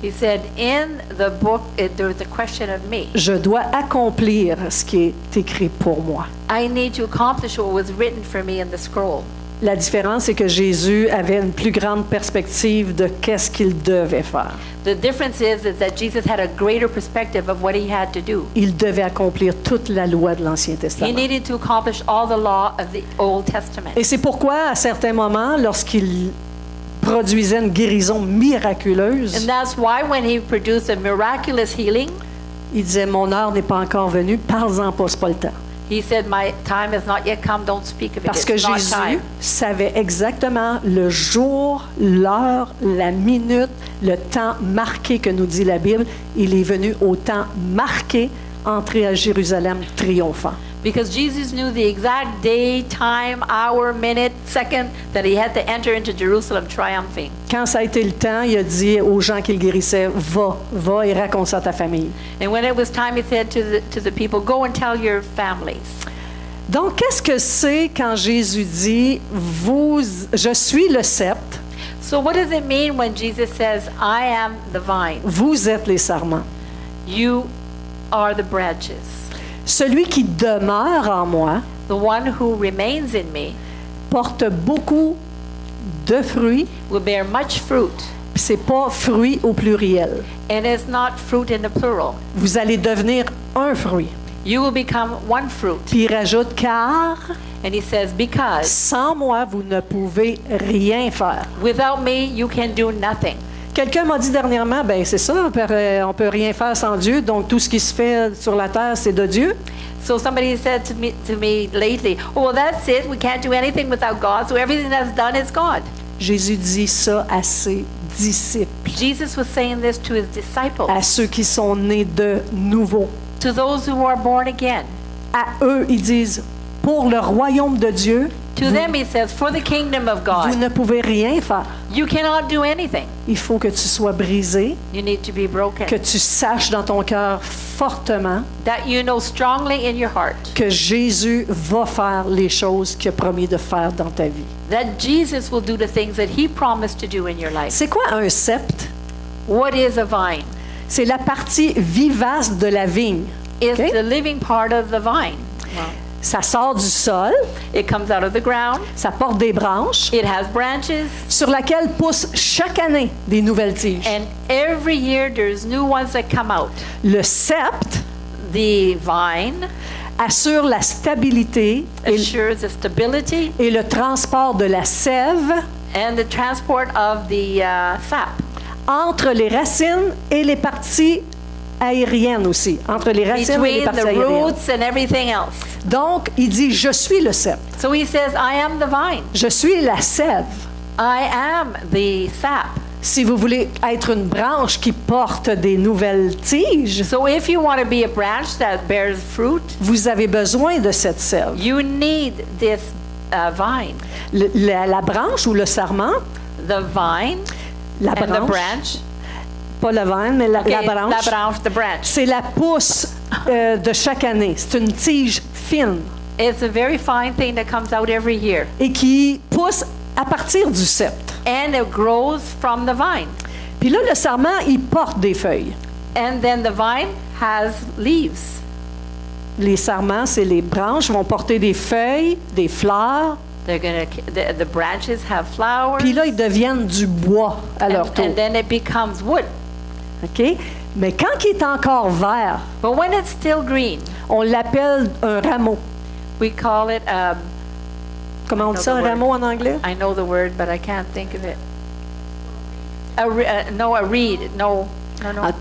He said, in the book, there is a question of me. Je dois accomplir ce qui est écrit pour moi. I need to accomplish what was written for me in the scroll. La différence, c'est que Jésus avait une plus grande perspective de qu'est-ce qu'il devait faire. The difference is that Jesus had a greater perspective of what he had to do. Il devait accomplir toute la loi de l'Ancien He Testament. needed to accomplish all the law of the Old Testament. Et c'est pourquoi, à certains moments, lorsqu'il produisait une guérison miraculeuse, And that's why when he produced a miraculous healing, il disait, mon heure n'est pas encore venue, parle-en pas, c'est pas le temps. he said, my time has not yet come, don't speak of it. Parce que It's not Jésus time. savait exactement le jour, l'heure, la minute, le temps marqué que nous dit la Bible. Il est venu au temps marqué, entrer à Jérusalem triomphant. Because Jesus knew the exact day, time, hour, minute, second that he had to enter into Jerusalem triumphing. Quand ça a été le temps, il a dit aux gens qu'il guérissait, va et raconte ça à ta famille. And when it was time, he said to the people, go and tell your families. Donc, qu'est-ce que c'est quand Jésus dit, je suis le sceptre, So what does it mean when Jesus says, I am the vine, vous êtes les sarments? you are the branches? Celui qui demeure en moi The one who remains in me porte beaucoup de fruits, will bear much fruit. puis c'est pas fruit au pluriel. And it's not fruit in the plural. Vous allez devenir un fruit. You will become one fruit. Puis il rajoute, car And he says, because sans moi, vous ne pouvez rien faire. without me, you can do nothing. Quelqu'un m'a dit dernièrement, ben c'est ça, on peut rien faire sans Dieu, donc tout ce qui se fait sur la terre, c'est de Dieu. So somebody said to me lately, oh, well, that's it. We can't do anything without God. So everything that's done is God. Jésus dit ça à ses disciples, Jesus was saying this to his disciples, à ceux qui sont nés de nouveau. to those who are born again. À eux, ils disent, pour le royaume de Dieu, To them, he says, for the kingdom of vous God, ne pouvez rien faire. you cannot do anything. Il faut que tu sois brisé, You need to be broken. que tu saches dans ton cœur fortement That you know strongly in your heart que Jésus va faire les choses qu'il a promis de faire dans ta vie. that Jesus will do the things that he promised to do in your life. C'est quoi un sceptre? What is a vine? C'est la partie vivace de la vigne. It's Okay. the living part of the vine. Ça sort du sol, It comes out of the ground. ça porte des branches It has branches. sur lesquelles poussent chaque année des nouvelles tiges. And every year there's new ones that come out. Le sceptre The vine assure la stabilité assures the stability et le transport de la sève and the transport of the sap entre les racines et les parties aériennes aussi, entre les racines et les between parties the aériennes. roots and everything else. Donc, il dit, je suis le sceptre, So he says, I am the vine. je suis la sève. I am the sap. Si vous voulez être une branche qui porte des nouvelles tiges, So if you want to be a branch that bears fruit, vous avez besoin de cette sève. you need this vine. La branche ou le sarment, The vine la and the branche, branch. pas le vin, mais la Okay, branche, the branch. c'est la pousse de chaque année. C'est une tige fine It's a very fine thing that comes out every year. et qui pousse à partir du sceptre. And it grows from the vine. Puis là, le sarment, il porte des feuilles. And then the vine has leaves. Les sarments, c'est les branches vont porter des feuilles, des fleurs, The branches have flowers. puis là, ils deviennent du bois à leur tour. And then it becomes wood. OK? Mais quand il est encore vert, But when it's still green, on l'appelle un rameau. we call it, Comment on dit ça, un rameau en anglais? I know the word, but I can't think of it. A reed. No. Ah,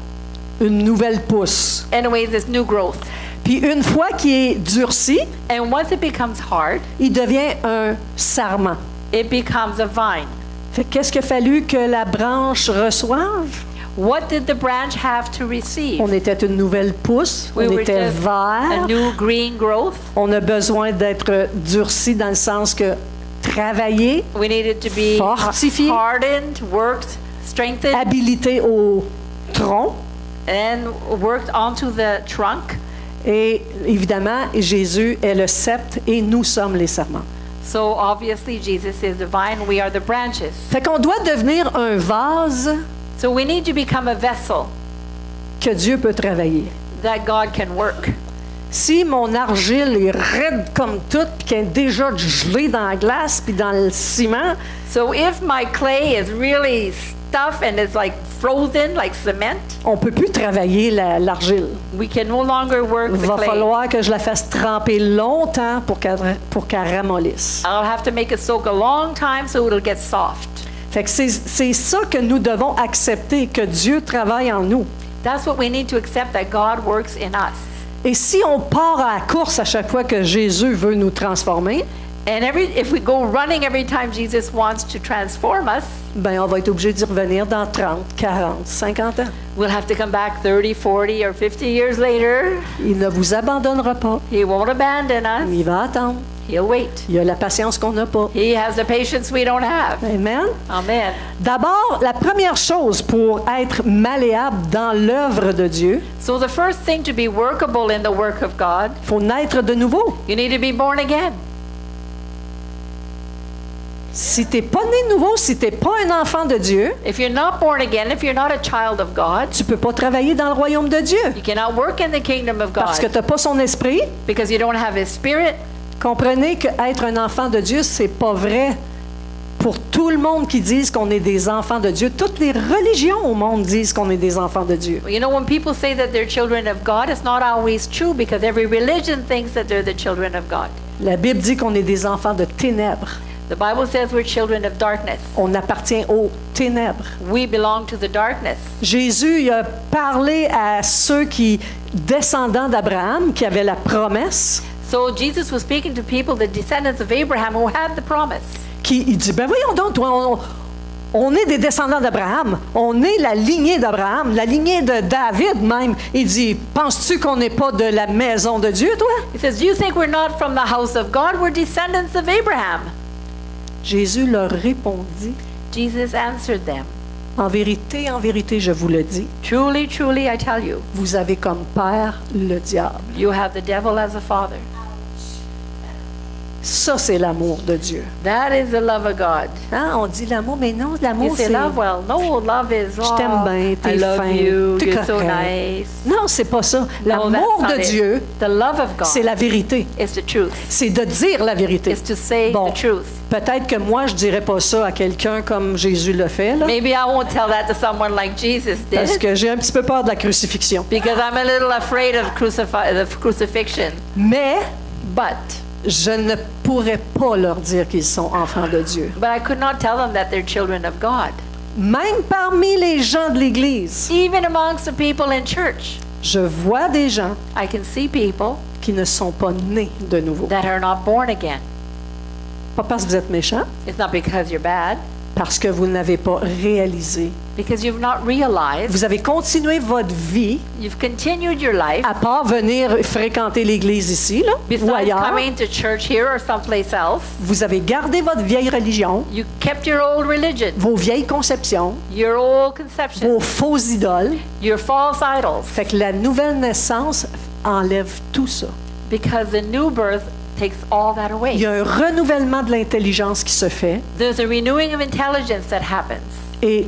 une nouvelle pousse. Anyways, it's new growth. Puis une fois qu'il est durci, And once it becomes hard, il devient un sarment. it becomes a vine. Fait que qu'est-ce qu'il a fallu que la branche reçoive? What did the branch have to receive? On était une nouvelle pousse, We on were était just a vert. new green growth. On a besoin d'être durci dans le sens que travailler, We needed to be Fortifié. hardened, worked, strengthened, habilité au tronc. and worked onto the trunk. Et évidemment, Jésus est le sceptre et nous sommes les sarments. So obviously Jesus is the vine, we are the branches. Fait qu'on doit devenir un vase So we need to become a vessel que Dieu peut travailler. that God can work. Si mon argile est raide comme tout, puis qu'elle est déjà gelée dans la glace puis dans le ciment, So if my clay is really stuff and it's like frozen like cement, on peut plus travailler l'argile. we can no longer work Il the va clay. falloir que je la fasse tremper longtemps pour qu'elle ramollisse. I'll have to make it soak a long time so it'll get soft. Fait que c'est ça que nous devons accepter, que Dieu travaille en nous. That's what we need to accept, that God works in us. Et si on part à la course à chaque fois que Jésus veut nous transformer, And if we go running every time Jesus wants to transform us, ben on va être obligé d'y revenir dans 30, 40, 50 ans. we'll have to come back 30, 40, or 50 years later. Il ne vous abandonnera pas. He won't abandon us. Il va attendre. He'll wait. Il a la patience qu'on n'a pas. He has the patience we don't have. Amen. Amen. D'abord, la première chose pour être malléable dans l'œuvre de Dieu, So the first thing to be workable in the work of God, il faut naître de nouveau. you need to be born again. Si tu n'es pas né de nouveau, si tu n'es pas un enfant de Dieu, If you're not born again, if you're not a child of God, tu ne peux pas travailler dans le royaume de Dieu. you cannot work in the kingdom of Parce que God tu n'as pas son esprit. because you don't have His Spirit. Comprenez qu'être un enfant de Dieu, c'est pas vrai pour tout le monde qui disent qu'on est des enfants de Dieu. Toutes les religions au monde disent qu'on est des enfants de Dieu. You know, when people say that they're children of God, it's not always true because every religion thinks that they're the children of God. La Bible dit qu'on est des enfants de ténèbres. The Bible says we're children of darkness. On appartient aux ténèbres. We belong to the darkness. Jésus il a parlé à ceux descendants d'Abraham, qui avaient la promesse, So Jesus was speaking to people, the descendants of Abraham, who had the promise. il dit, ben voyons donc, toi, on est des descendants d'Abraham, on est la lignée d'Abraham, la lignée de David même. Il dit, penses-tu qu'on n'est pas de la maison de Dieu, toi? He says, do you think we're not from the house of God? We're descendants of Abraham. Jésus leur répondit, Jesus answered them, en vérité, je vous le dis, truly, truly, I tell you, vous avez comme père le diable. you have the devil as a father. Ça, c'est l'amour de Dieu. That is the love of God. Hein, on dit l'amour, mais non, You l'amour, say c'est... love, well, no, love is, Je t'aime bien, I t'es love fin, you, t'es you're so correct. nice. Non, c'est pas ça. No, L'amour that's de not it. Dieu, The love of God c'est la vérité. is the truth. C'est de dire la vérité. Is to say Bon, the truth. peut-être que moi, je dirais pas ça à quelqu'un comme Jésus le fait, là, Maybe I won't tell that to someone like Jesus parce did, que j'ai un petit peu peur de la crucifixion. because I'm a little afraid of the crucifixion. Mais But je ne pourrais pas leur dire qu'ils sont enfants de Dieu. I could not tell them that they're children of God. Même parmi les gens de l'Église, Even amongst the people in church, je vois des gens I can see people qui ne sont pas nés de nouveau. that are not born again. Pas parce que vous êtes méchants, It's not because you're bad, parce que vous n'avez pas réalisé. because you've not realized, Vous avez continué votre vie, you've continued your life, à part venir fréquenter l'Église ici, là, ou besides ailleurs. coming to church here or someplace else. Vous avez gardé votre vieille religion, You kept your old religion, vos vieilles conceptions, your old conception, vos faux idoles. your false idols, Fait que la nouvelle naissance enlève tout ça. because the new birth takes all that Il away. y a un renouvellement de l'intelligence qui se fait There's a renewing of intelligence that happens, et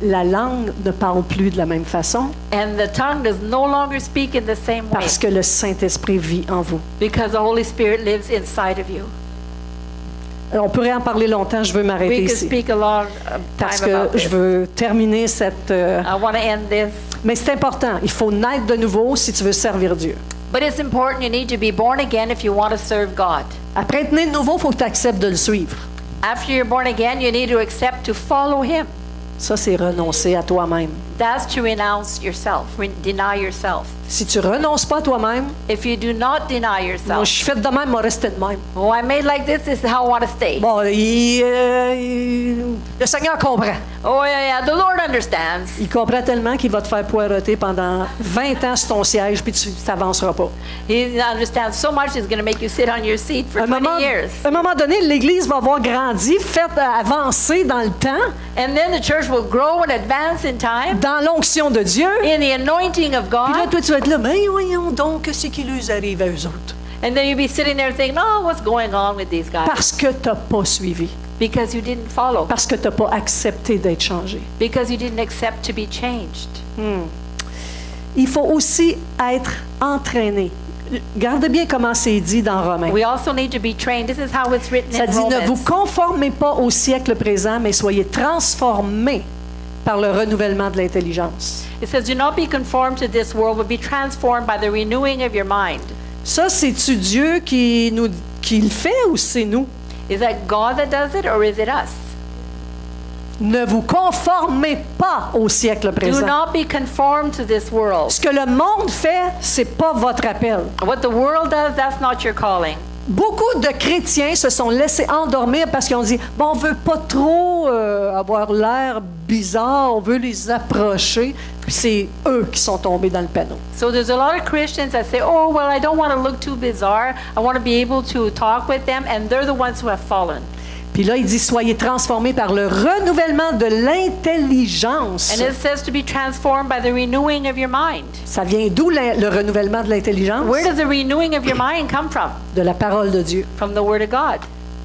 la langue ne parle plus de la même façon and the tongue does no longer speak in the same way, parce que le Saint-Esprit vit en vous. because the Holy Spirit lives inside of you. On pourrait en parler longtemps, je veux m'arrêter We could ici speak a long parce time about que je this. veux terminer cette... I want to end this. mais c'est important, il faut naître de nouveau si tu veux servir Dieu. But it's important, you need to be born again if you want to serve God. Après être né de nouveau, il faut que tu acceptes de le suivre. After you're born again, you need to accept to follow Him. Ça, c'est renoncer à toi-même. That's to renounce yourself, deny yourself. Si tu renonces pas à toi-même, If you do not deny moi, yourself, je suis faite de même, moi, rester de même. oh, I'm made like this is how I want to stay. Bon, le Seigneur comprend. Oh, yeah, the Lord understands. Il comprend tellement qu'il va te faire poireauter pendant 20 ans sur ton siège, puis tu n'avanceras pas. He understands so much, He's going to make you sit on your seat for 20 years. À un moment donné, l'Église va avoir grandi, fait avancer dans le temps, And then the church will grow and advance in time dans l'onction de Dieu. in the anointing of Puis là, God. toi, tu vas être là, mais voyons donc, qu'est-ce qui lui arrive à eux autres? And then you'll be sitting there thinking, oh, what's going on with these guys? Parce que tu n'as pas suivi. Because you didn't follow. Parce que tu n'as pas accepté d'être changé. Because you didn't accept to be changed. Il faut aussi être entraîné. Regardez bien comment c'est dit dans Romains. We also need to be trained. This is how it's written Ça in dit, ne vous Romans. conformez pas au siècle présent, mais soyez transformés par le renouvellement de l'intelligence. It says, do not be conformed to this world, but be transformed by the renewing of your mind. Ça, c'est-tu Dieu qui le fait ou c'est nous? Is that God that does it, or is it us? Ne vous conformez pas au siècle Do présent. not be conformed to this world. Ce que le monde fait, c'est pas votre appel. What the world does, that's not your calling. Beaucoup de chrétiens se sont laissés endormir parce qu'ils ont dit, bon, on veut pas trop avoir l'air bizarre, on veut les approcher. Puis c'est eux qui sont tombés dans le panneau. So there's a lot of Christians that say, oh, well, I don't want to look too bizarre. I want to be able to talk with them, and they're the ones who have fallen. Puis là, il dit, soyez transformés par le renouvellement de l'intelligence. And it says to be transformed by the renewing of your mind. Ça vient d'où le renouvellement de l'intelligence? Where does the renewing of your mind come from? De la parole de Dieu. From the Word of God.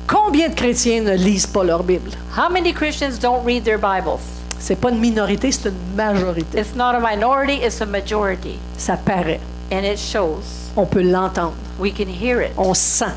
Combien de chrétiens ne lisent pas leur Bible? How many Christians don't read their Bibles? C'est pas une minorité, c'est une majorité. It's not a minority, it's a majority. Ça paraît. And it shows. On peut l'entendre. We can hear it. On sent.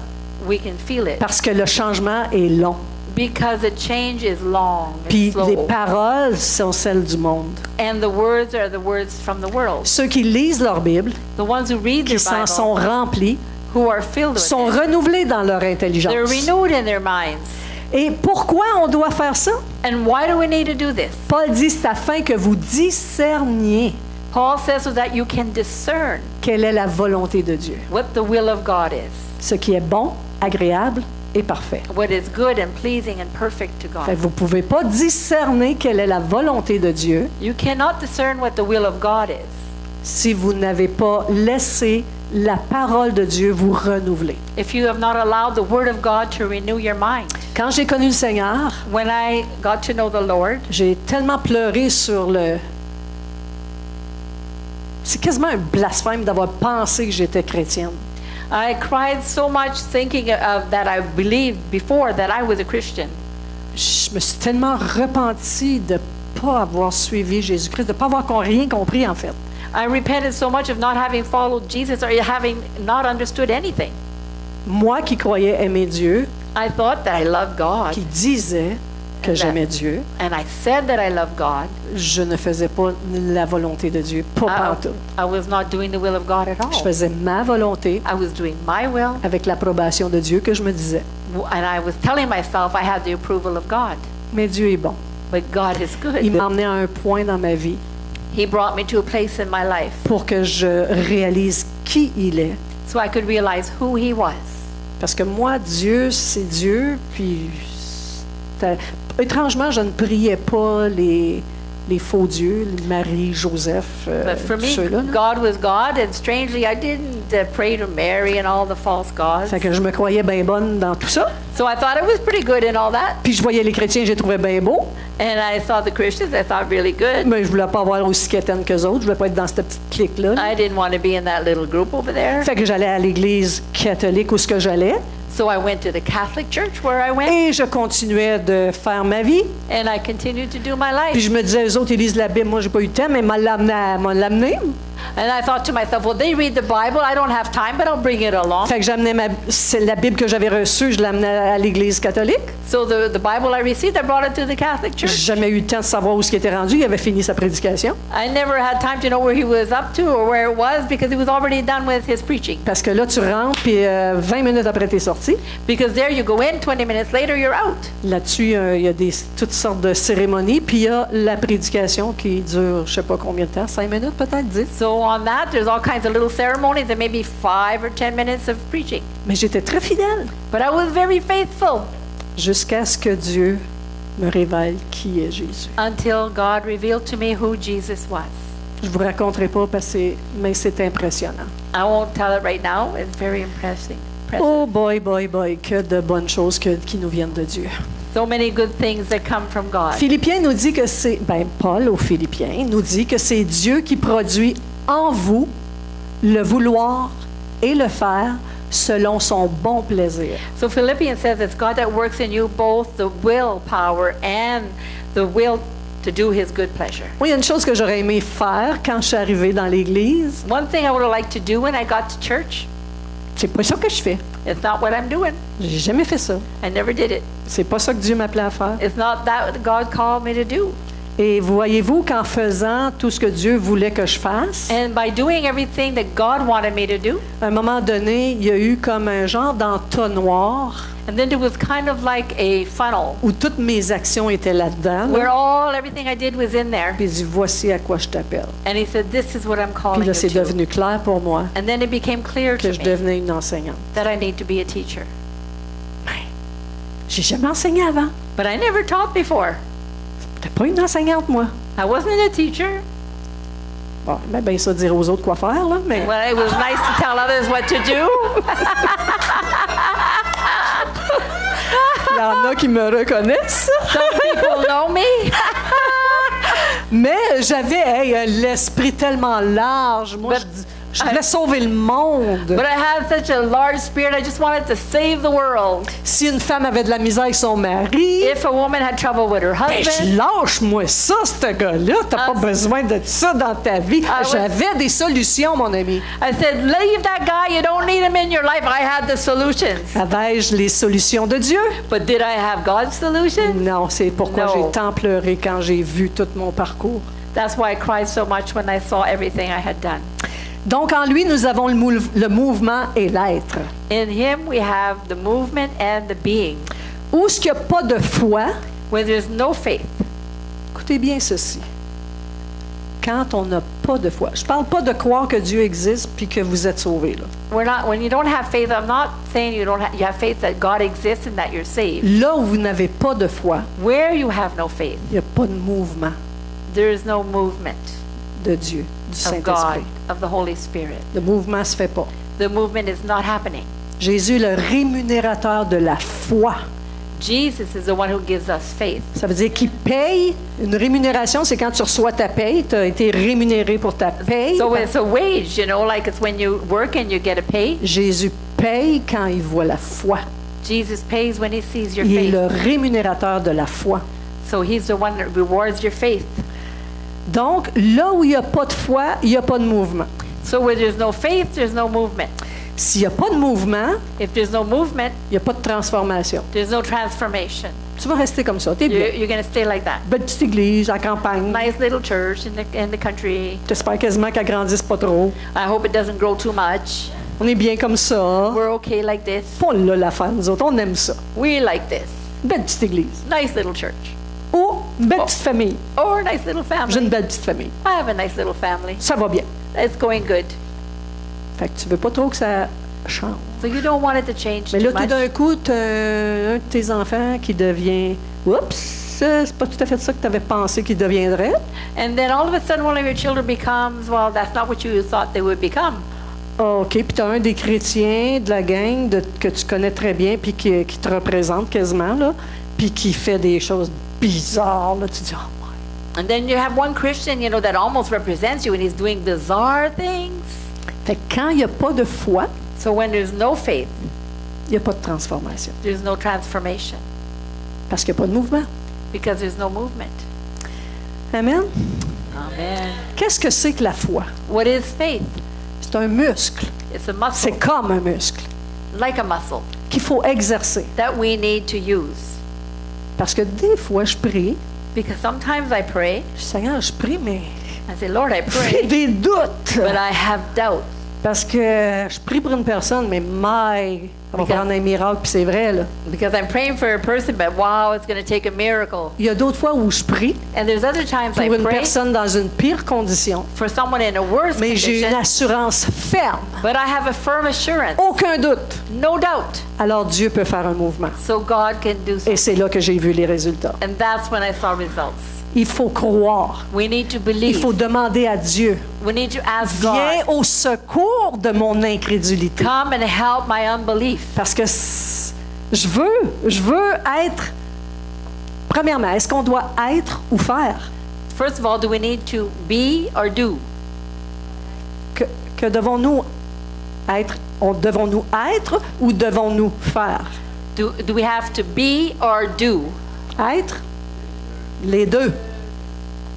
We can feel it. Parce que le changement est long. Because the change is long and Puis les slow. paroles sont celles du monde. And the words are the words from the world. Ceux qui lisent leur Bible, The ones who read qui their s'en sont Bible, remplis, who are filled with sont it, renouvelés dans leur intelligence. they're renewed in their minds. Et pourquoi on doit faire ça? And why do we need to do this? Paul dit, c'est afin que vous discerniez Paul says so that you can discern quelle est la volonté de Dieu. what the will of God is, Ce qui est bon, agréable et parfait. what is good and pleasing and perfect to Fait God. que vous ne pouvez pas discerner quelle est la volonté de Dieu You cannot discern what the will of God is si vous n'avez pas laissé la parole de Dieu vous renouveler. if you have not allowed the Word of God to renew your mind. Quand j'ai connu le Seigneur, When I got to know the Lord, j'ai tellement pleuré sur le... C'est quasiment un blasphème d'avoir pensé que j'étais chrétienne. I cried so much thinking of that I believed before that I was a Christian. Je me suis tellement repentie de ne pas avoir suivi Jésus-Christ, de ne pas avoir rien compris en fait. I repented so much of not having followed Jesus or having not understood anything. Moi qui croyais aimer Dieu, I thought that I loved God, qui disais que j'aimais Dieu, and I said that I loved God. je ne faisais pas la volonté de Dieu, pas pantoute. I was not doing the will of God at Je all. faisais ma volonté I was doing my will, avec l'approbation de Dieu que je me disais. and I was telling myself I had the approval of God. Mais Dieu est bon. But God is Il good. m'a emmené à un point dans ma vie He brought me to a place in my life pour que je réalise qui il est. so I could realize who He was. Parce que moi, Dieu, c'est Dieu, puis étrangement, je ne priais pas les faux dieux, les Marie, Joseph, But for me, ceux-là. God was God, and strangely, I didn't pray to Mary and all the false gods. Fait que je me croyais bien bonne dans tout ça. So I thought I was pretty good in all that. Puis je voyais les chrétiens, je les trouvais bien beaux, And I saw the Christians, I thought really good. mais je voulais pas avoir aussi quétaine qu'eux autres. Je voulais pas être dans cette petite clique-là. I didn't want to be in that little group over there. Fait que j'allais à l'église catholique où ce que j'allais, So I went to the Catholic church where I went, et je continuais de faire ma vie. and I continued to do my Puis life. je me disais, eux autres, ils lisent la Bible. Moi, j'ai pas eu le temps, mais m'a l'amener. And I thought to myself, well, they read the Bible. I don't have time, but I'll bring it along. Fait que j'amenais c'est la Bible que j'avais reçue, je l'amenais à l'église catholique. So the Bible I received, I brought it to the Catholic J'ai church. jamais eu le temps de savoir où ce qui était rendu. Il avait fini sa prédication. I never had time to know where he was up to or where it was because he was already done with his preaching. Parce que là, tu rentres, puis 20 minutes après t'es sorti. Because there you go in, 20 minutes later, you're out. Là-dessus, il y a toutes sortes de cérémonies, puis il y a la prédication qui dure, je sais pas combien de temps, 5 minutes peut-être, 10. So on that, there's all kinds of little ceremonies and maybe 5 or 10 minutes of preaching. Mais j'étais très fidèle But I was very faithful jusqu'à ce que Dieu me révèle qui est Jésus. until God revealed to me who Jesus was. Je vous raconterai pas, mais c'est impressionnant. I won't tell it right now. It's very impressive. Oh boy, boy, boy, que de bonnes choses qui nous viennent de Dieu. So many good things that come from God. Philippiens nous dit que Paul aux Philippiens nous dit que c'est Dieu qui produit en vous le vouloir et le faire selon son bon plaisir. So Philippians says it's God that works in you both the willpower and the will to do his good pleasure. Moi, il y a une chose que j'aurais aimé faire quand je suis arrivée dans l'Église. One thing I would have liked to do when I got to church, C'est pas ça que je fais. it's not what I'm doing. J'ai jamais fait ça. I never did it. C'est pas ça que Dieu m'appelait à faire. It's not that God called me to do. Et voyez-vous qu'en faisant tout ce que Dieu voulait que je fasse, And by doing everything that God wanted me to do, à un moment donné, il y a eu comme un genre d'entonnoir and then it was kind of like a funnel où toutes mes actions étaient là-dedans. where Là. everything I did was in there. Puis il dit, voici à quoi je t'appelle. And he said, this is what I'm Puis calling là, you c'est to. devenu clair pour moi And then it became clear to que je me devenais une enseignante. that I need to be a teacher. J'ai jamais enseigné avant. But I never taught before. J'étais pas une enseignante, moi. I wasn't a teacher. Bon, mais bien ça dire aux autres quoi faire, là, mais Well, it was nice to tell others what to do. il y en a qui me reconnaissent. Some people know me. Mais j'avais l'esprit tellement large. Moi, je voulais sauver le monde. But I had such a large spirit. I just wanted to save the world. Si une femme avait de la misère avec son mari, If a woman had trouble with her ben, husband, lâche-moi ça, ce gars-là. T'as pas besoin de ça dans ta vie. was- J'avais des solutions, mon ami. I said, leave that guy. You don't need him in your life. I had the solutions. Avais-je les solutions de Dieu? But did I have God's solution? Non, c'est pourquoi No. j'ai tant pleuré quand j'ai vu tout mon parcours. That's why I cried so much when I saw everything I had done. Donc, en lui, nous avons le mouvement et l'être. In him we have the movement and the being. Où est-ce qu'il n'y a pas de foi, Where there's no faith. écoutez bien ceci. Quand on n'a pas de foi, je ne parle pas de croire que Dieu existe puis que vous êtes sauvés. Là. When you don't have faith, I'm not saying you have faith that God exists and that you're saved. Là où vous n'avez pas de foi, Where you have no faith, il n'y a pas de mouvement there is no movement de Dieu, du of God, Saint-Esprit. of the Holy Spirit. Le mouvement ne se fait pas. The movement is not happening. Jésus est le rémunérateur de la foi. Jesus is the one who gives us faith. Ça veut dire qu'il paye. Une rémunération, c'est quand tu reçois ta paye. Tu as été rémunéré pour ta paye. So it's a wage, like it's when you work and you get a pay. Jésus paye quand il voit la foi. Jesus pays when he sees your Il est faith. le rémunérateur de la foi. So he's the one that rewards your faith. Donc, là où il n'y a pas de foi, il n'y a pas de mouvement. So where there's no faith, there's no movement. S'il n'y a pas de mouvement, If there's no movement, il n'y a pas de transformation. there's no transformation. Tu vas rester comme ça. T'es bien. You're going to stay like that. Belle petite église, à la campagne. Nice little church in the country. J'espère quasiment qu'elle grandisse pas trop. I hope it doesn't grow too much. On est bien comme ça. We're okay like this. Pas là l'affaire, nous autres. On aime ça. We like this. Belle petite église. Nice little church. Ou une belle petite famille. Or a nice little J'ai family. une belle petite famille. I have a nice little family. Ça va bien. It's going good. Fait que tu veux pas trop que ça change. So you don't want it to change Mais too là, tout much. d'un coup, tu as un de tes enfants qui devient... Oups, c'est pas tout à fait ça que tu avais pensé qu'il deviendrait. And then all of a sudden one of your children becomes, well, that's not what you thought they would become. OK, puis tu as un des chrétiens de la gang que tu connais très bien puis qui te représente quasiment, là, puis qui fait des choses bizarres. Là, tu dis, oh my. And then you have one Christian, that almost represents you and he's doing bizarre things. Fait que quand il n'y a pas de foi, So when there's no faith, il n'y a pas de transformation. there's no transformation Parce qu'il n'y a pas de mouvement. because there's no movement. Amen? Amen. Qu'est-ce que c'est que la foi? What is faith? C'est un muscle. It's a muscle, C'est comme un muscle like a muscle qu'il faut exercer. that we need to use. Parce que des fois, je prie. Because sometimes I pray, Je dis, Seigneur, je prie, mais I say, Lord, I j'ai pray, des doutes. but I have doubt. Parce que je prie pour une personne, mais my, ça va Because- prendre un miracle, puis c'est vrai, là. Because I'm praying for a person, but wow, it's going to take a miracle. Il y a d'autres fois où je prie And there's other times pour I une pray personne dans une pire condition, for someone in a worse mais j'ai une condition, assurance ferme. but I have a firm assurance, Aucun doute. no doubt. Alors Dieu peut faire un mouvement. So God can do so. Et c'est là que j'ai vu les résultats. And that's when I saw results. Il faut croire. We need to Il believe. faut demander à Dieu. We need to ask Viens God, au secours de mon incrédulité. come and help my unbelief. Parce que je veux être... Premièrement, est-ce qu'on doit être ou faire? First of all, do we need to be or do? Que devons-nous être Devons-nous être ou devons-nous faire? Do we have to be or do? Être? Les deux.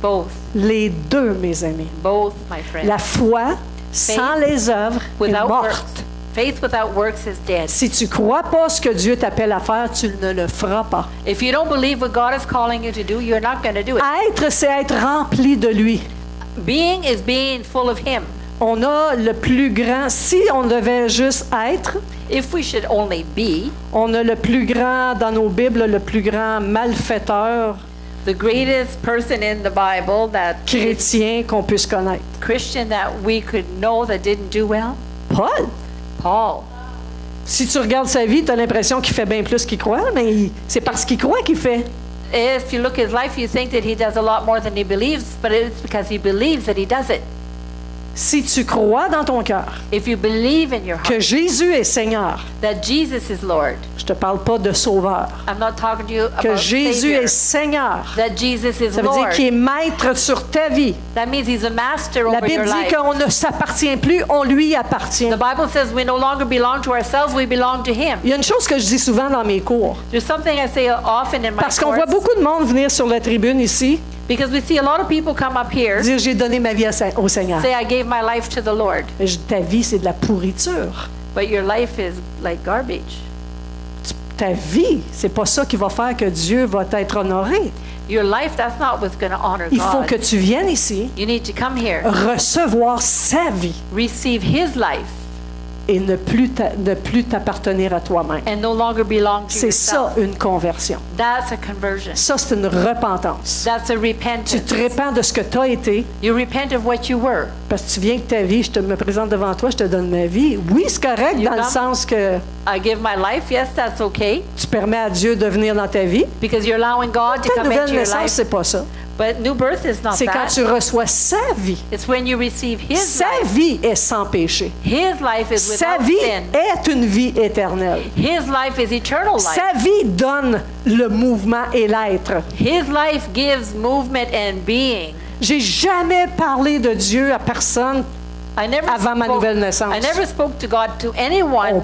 Both. Les deux, mes amis. Both, my friend. La foi sans les œuvres est Without morte. works. Faith without works is dead. Si tu ne crois pas ce que Dieu t'appelle à faire, tu ne le feras pas. If you don't believe what God is calling you to do, you're not going to do it. Être, c'est être rempli de lui. Being is being full of Him. On a le plus grand, si on devait juste être, If we should only be, on a le plus grand, dans nos Bibles, le plus grand malfaiteur the greatest person in the Bible that chrétien qu'on puisse connaître. Christian that we could know that didn't do well? Paul. Paul. Si tu regardes sa vie, tu as l'impression qu'il fait bien plus qu'il croit, mais c'est parce qu'il croit qu'il fait. If you look at his life, you think that he does a lot more than he believes, but it's because he believes that he does it. Si tu crois dans ton cœur If you believe in your que heart Jésus est Seigneur, that Jesus is Lord, je te parle pas de sauveur, I'm not talking to you que about Jésus Savior, est Seigneur, that Jesus is ça veut dire Lord. qu'il est maître sur ta vie. That means he's a master La over your Bible dit life. qu'on ne s'appartient plus, on lui appartient. The Bible says we no longer belong to ourselves, we belong to him. Il y a une chose que je dis souvent dans mes cours, There's something I say often in my parce qu'on voit course, beaucoup de monde venir sur la tribune ici, because we see a lot of people come up here, dire j'ai donné ma vie au Seigneur. say I gave my life to the Lord, Mais ta vie, c'est de la pourriture. but your life is like garbage. Ta vie, c'est pas ça qui va faire que Dieu va t'être honoré. Your life, that's not what's going to honor Il faut que God. tu viennes ici, You need to come here, recevoir sa vie receive his life, et ne plus t'appartenir à toi-même. and no longer belong to C'est ça yourself. une conversion. That's a conversion. Ça, c'est une repentance. That's a Tu repentance. te répands de ce que tu as été, You repent of what you were. parce que tu viens que ta vie, je me présente devant toi, je te donne ma vie. Oui, c'est correct You dans le come. sens que I give my life. Yes, that's okay, tu permets à Dieu de venir dans ta vie. because you're allowing God to Ta come nouvelle into your naissance, life. c'est pas ça. But new birth is not C'est quand that. tu reçois sa vie. It's when you receive his Sa life. vie est sans péché. His life is Sa without vie sin. est une vie éternelle. His life is eternal life. Sa vie donne le mouvement et l'être. His life gives movement and being. J'ai jamais parlé de Dieu à personne. I never Avant ma nouvelle naissance. I never spoke to God, to anyone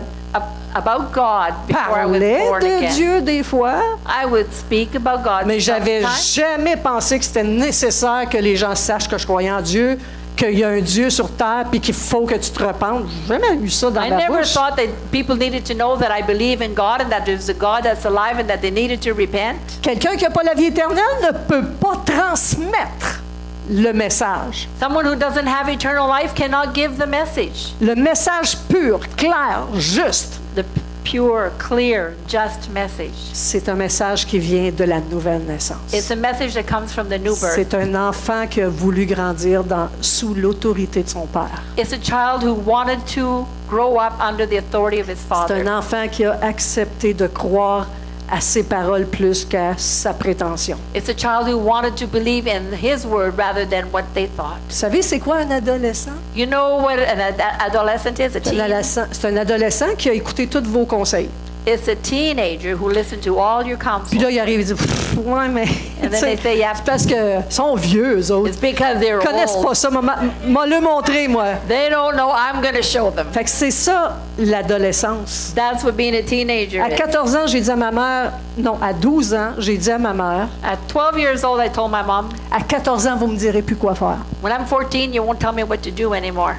about God before I was Parlais born de again. Dieu des fois, I would speak about God mais j'avais sometimes, jamais pensé que c'était nécessaire que les gens sachent que je croyais en Dieu, qu'il y a un Dieu sur terre puis qu'il faut que tu te repentes. J'ai jamais eu ça dans I ma never bouche. thought that people needed to know that I believe in God and that there's a God that's alive and that they needed to repent. Quelqu'un qui n'a pas la vie éternelle ne peut pas transmettre le message. Someone who doesn't have eternal life cannot give the message. Le message pur, clair, juste. The pure, clear, just message. C'est un message qui vient de la nouvelle naissance. It's a message that comes from the new birth. C'est un enfant qui a voulu grandir sous l'autorité de son père. It's a child who wanted to grow up under the authority of his C'est father. un enfant qui a accepté de croire à ses paroles plus qu'à sa prétention. It's a child who wanted to believe in his word rather than what they thought. Vous savez, c'est quoi un adolescent? You know what an adolescent is? A C'est un teen? adolescent, c'est un adolescent qui a écouté tous vos conseils. It's a teenager who listened to all your Puis counsel. là, il arrive et dit, ouais, mais And then tu sais, they say, yeah, c'est parce qu'ils sont vieux, eux autres. it's because they're Ils connaissent old. pas ça. M'a le montré, moi. They don't know. I'm going to show them. Fait que c'est ça, l'adolescence. That's what being a teenager À is. 14 ans, j'ai dit à ma mère, non, à 12 ans, j'ai dit à ma mère, At 12 years old, I told my mom, à 14 ans, vous me direz plus quoi faire. when I'm 14, you won't tell me what to do anymore.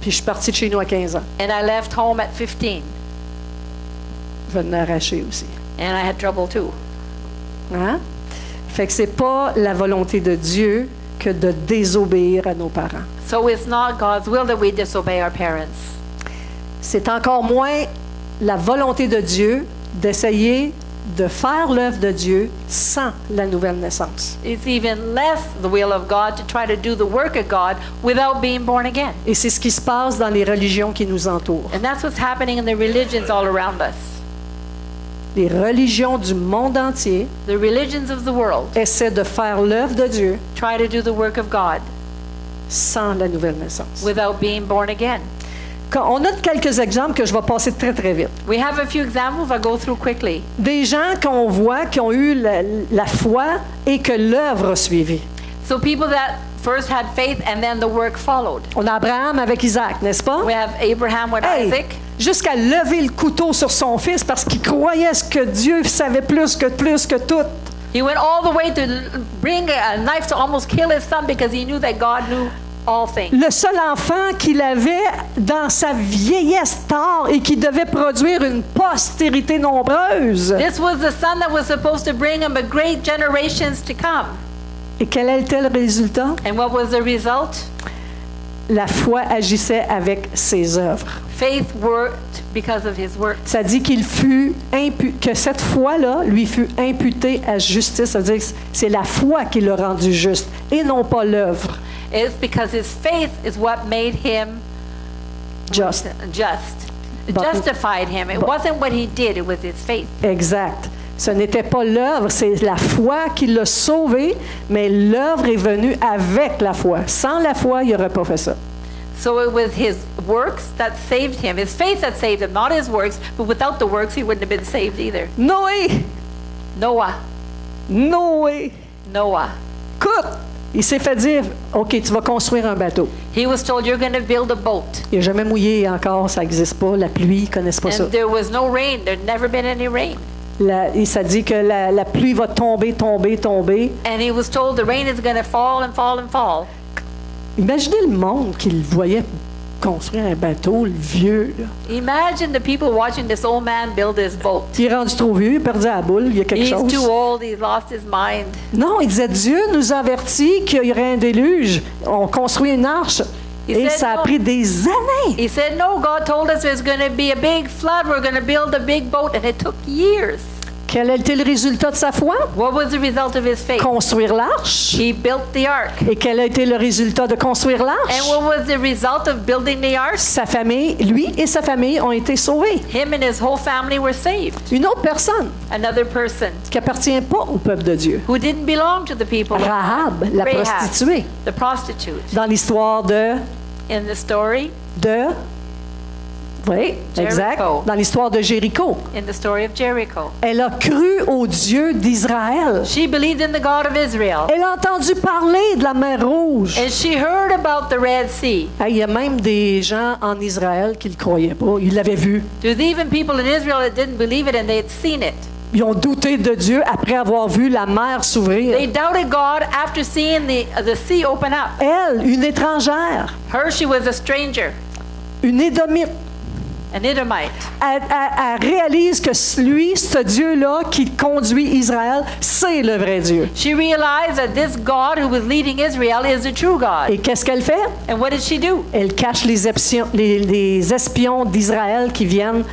Puis je suis partie de chez nous à 15 ans. And I left home at 15. Je vais m'arracher aussi. And I had trouble too. Hein? Fait que c'est pas la volonté de Dieu que de désobéir à nos parents. So it's not God's will that we disobey our parents. C'est encore moins la volonté de Dieu d'essayer de faire l'œuvre de Dieu sans la nouvelle naissance. It's even less the will of God to try to do the work of God without being born again. Et c'est ce qui se passe dans les religions qui nous entourent. And that's what's happening in the religions all around us. Les religions du monde entier The religions of the world essaient de faire l'œuvre de Dieu try to do the work of God sans la nouvelle naissance. without being born again. On a quelques exemples que je vais passer très, très vite. We have a few examples I'll go through quickly. Des gens qu'on voit qui ont eu la foi et que l'œuvre a suivi. So people that first had faith and then the work followed. On a Abraham avec Isaac, n'est-ce pas? We have Abraham with Hey, Isaac. jusqu'à lever le couteau sur son fils parce qu'il croyait que Dieu savait plus que tout. He went all the way to bring a knife to almost kill his son because he knew that God knew all things. Le seul enfant qu'il avait dans sa vieillesse tard et qui devait produire une postérité nombreuse. This was the son that was supposed to bring him a great generations to come. Et quel était le résultat? And what was the result? La foi agissait avec ses œuvres. Faith worked because of his works. Ça dit que cette foi-là lui fut imputée à justice. Ça veut dire que c'est la foi qui l'a rendu juste et non pas l'œuvre. It's because his faith is what made him Just. Justified him. It wasn't what he did, it was his faith. Exact. Ce n'était pas l'œuvre, c'est la foi qui l'a sauvé, mais l'œuvre est venue avec la foi. Sans la foi, il n'aurait pas fait ça. So it was his works that saved him, his faith that saved him, not his works, but without the works he wouldn't have been saved either. Noé! Noah. Écoute, il s'est fait dire, OK, tu vas construire un bateau. He was told, you're going to build a boat. Il n'a jamais mouillé encore, ça n'existe pas. La pluie, ils ne connaissent pas ça. And there was no rain. There'd never been any rain. Et ça dit que la pluie va tomber. And he was told the rain is going to fall and fall and fall. Imaginez le monde qu'il voyait construire un bateau, le vieux. Là. Imagine the people watching this old man build this boat. Il est rendu trop vieux, il a perdu la boule, il y a quelque chose. He's too old, he's lost his mind. Non, il disait, Dieu nous avertit qu'il y aurait un déluge. On construit une arche. Et ça a pris des années. He said, no, God told us there's going to be a big flood. We're going to build a big boat. And it took years. Quel était le résultat de sa foi? What was the result of his faith? Construire l'arche. He built the ark. Et quel a été le résultat de construire l'arche? And what was the result of building the ark? Sa famille, lui et sa famille ont été sauvés. Him and his whole family were saved. Une autre personne Another person qui appartient pas au peuple de Dieu. who didn't belong to the people. Rahab, la prostituée. The prostitute. Dans l'histoire In the story. Oui, exact. Dans l'histoire de Jéricho. In the story of Jericho. Elle a cru au Dieu d'Israël. She believed in the God of Israel. Elle a entendu parler de la mer Rouge. And she heard about the Red Sea. Il y a même des gens en Israël qui ne le croyaient pas. Ils l'avaient vu. There's even people in Israel that didn't believe it and they had seen it. Ils ont douté de Dieu après avoir vu la mer s'ouvrir. They doubted God after seeing the sea open up. Elle, une étrangère. Her, she was a stranger. Une Édomite. An Edomite. Elle réalise que lui, ce Dieu-là qui conduit Israël, c'est le vrai Dieu. She realized that this God who was leading Israel is the true God. Et qu'est-ce qu'elle fait? And what did she do? Elle cache les espions d'Israël qui viennent,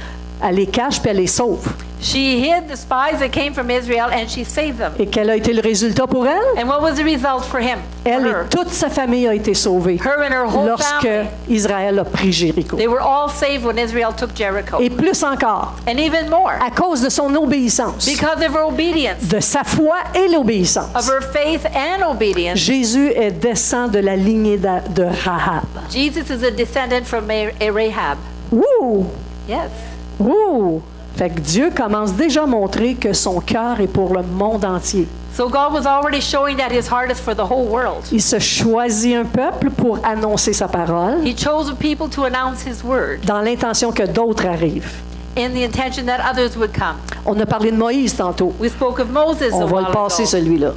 elle les cache puis elle les sauve. She hid the spies that came from Israel and she saved them. Et quel a été le résultat pour elle? And what was the result for him? Elle et toute sa famille a été sauvée Her and her whole lorsque family. Israël a pris Jéricho. They were all saved when Israel took Jericho. Et plus encore, And even more, à cause de son obéissance, because of her obedience, de sa foi et l'obéissance, of her faith and obedience, Jésus descend de la lignée de Rahab. Jesus is a descendant from Rahab. Ouh! Yes. Ouh! Fait que Dieu commence déjà à montrer que son cœur est pour le monde entier. So God was already showing that his heart is for the whole world. Il se choisit un peuple pour annoncer sa parole He chose a people to announce his word dans l'intention que d'autres arrivent. in the intention that others would come. On a parlé de Moïse tantôt. We spoke of Moses On a va while le passer, ago. celui-là.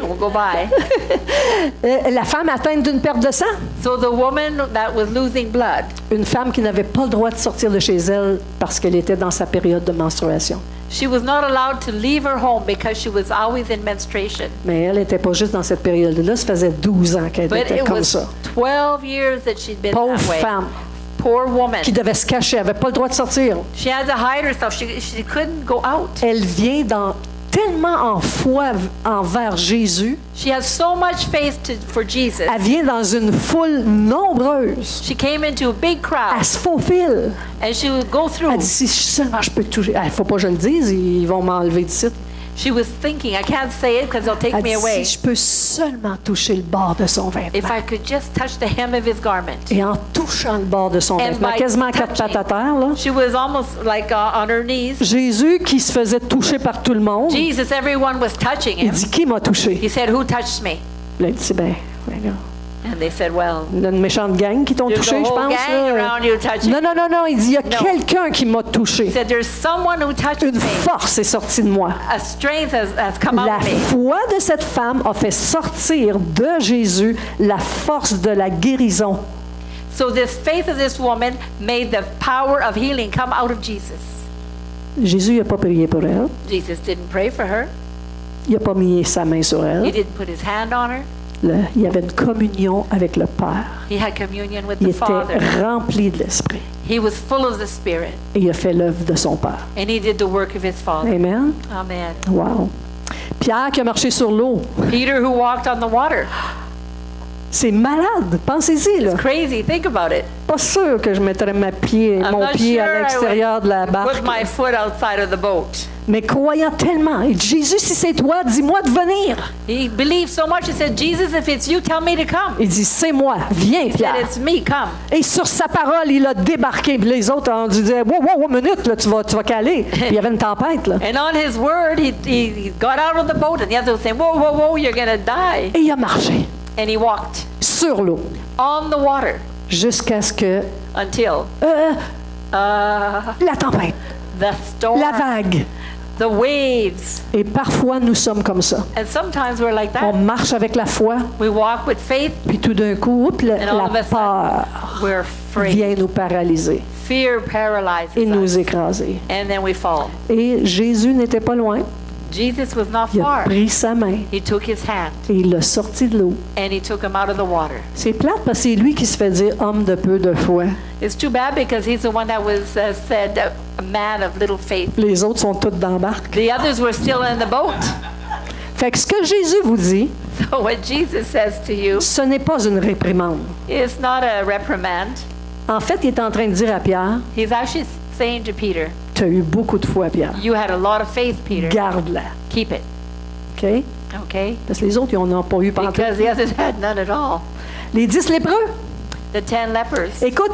We'll go by. La femme atteinte d'une perte de sang. So the woman that was losing blood, Une femme qui n'avait pas le droit de sortir de chez elle parce qu'elle était dans sa période de menstruation. she was not allowed to leave her home because she was always in menstruation. Mais elle n'était pas juste dans cette période-là. Ça faisait 12 ans qu'elle But était it comme was ça. 12 years that she'd been Pauvre that way. femme Poor woman. qui devait se cacher. Elle n'avait pas le droit de sortir. She had to hide herself. She couldn't go out. Elle vient tellement en foi envers Jésus. She has so much faith for Jesus. Elle vient dans une foule nombreuse. She came into a big crowd Elle se faufile. and she would go through. Elle dit, si seulement je peux toucher. Il ne faut pas que je le dise, ils vont m'enlever d'ici. She was thinking, I can't say it because they'll take Elle me dit, away. si je peux seulement toucher le bord de son vêtement. If I could just touch the hem of his garment. Et en touchant le bord de son And vêtement, by quasiment à quatre touching. pattes à terre, là. She was almost like on her knees. Jésus, qui se faisait toucher par tout le monde, Jesus, everyone was touching il him. dit, qui m'a touché? He said, who touched me? Là, il dit, ben, là, And they said, well, Une méchante gang qui t'ont there's touché, a je whole pense. gang là. around you touching. Non, non, non, non. Il dit, il y a No. quelqu'un qui m'a He touché. said, there's someone who touched Une me. force est sortie de moi. A strength has come out La of me. foi de cette femme a fait sortir de Jésus la force de la guérison. So this faith of this woman made the power of healing come out of Jesus. Jésus n'a pas prié pour elle. Jesus didn't pray for her. Il n'a pas mis sa main sur He elle. didn't put his hand on her. Il y avait une communion avec le Père. He had communion with Il the était Father. rempli de l'Esprit. He was full of the Spirit. Et il a fait l'œuvre de son Père. And he did the work of his Father. Amen. Amen. Wow. Pierre qui a marché sur l'eau. Peter who walked on the water. C'est malade. Pensez-y, là. Crazy. Think about it. Pas sûr que je mettrais mon I'm pied not à sure l'extérieur de la I would barque. put my foot outside of the boat. Mais croyant tellement. Il dit, Jésus, si c'est toi, dis-moi de venir. He believed so much. He said, Jesus, if it's you, tell me to come. Il dit, c'est moi. Viens, He said, Pierre. it's me, come. Et sur sa parole, il a débarqué. Puis les autres ont dû dire, wow, minute, là, tu vas caler. Puis il y avait une tempête, là. And on his word, he got out of the boat, and the others were saying, whoa, you're going to die. Et il a marché And he walked sur l'eau on the water jusqu'à ce que until la tempête, the storm, la vague. the waves. Et parfois, nous sommes comme ça. And sometimes we're like On that. marche avec la foi, We walk with faith, puis tout d'un coup, and all of la a peur sudden, we're afraid. vient nous paralyser Fear paralyzes et nous us, écraser. and then we fall. Et Jésus n'était pas loin. Jesus was not Il a far. pris sa main He took his hand, et il l'a sorti de l'eau. and he took him out of the water. C'est plate parce que c'est lui qui se fait dire homme de peu de foi. It's too bad because he's the one that was said a man of little faith. Les autres sont tous dans la barque. The others were still in the boat. Fait que ce que Jésus vous dit, So what Jesus says to you ce n'est pas une réprimande. is not a reprimand. En fait, il est en train de dire à Pierre, He's actually saying to Peter, tu as eu beaucoup de foi, Pierre. you had a lot of faith, Peter. Garde-la. Keep it, OK? okay? Parce que les autres, ils n'en ont pas eu pendant. Because the others had none at all. Les 10 lépreux, The 10 lepers. écoute,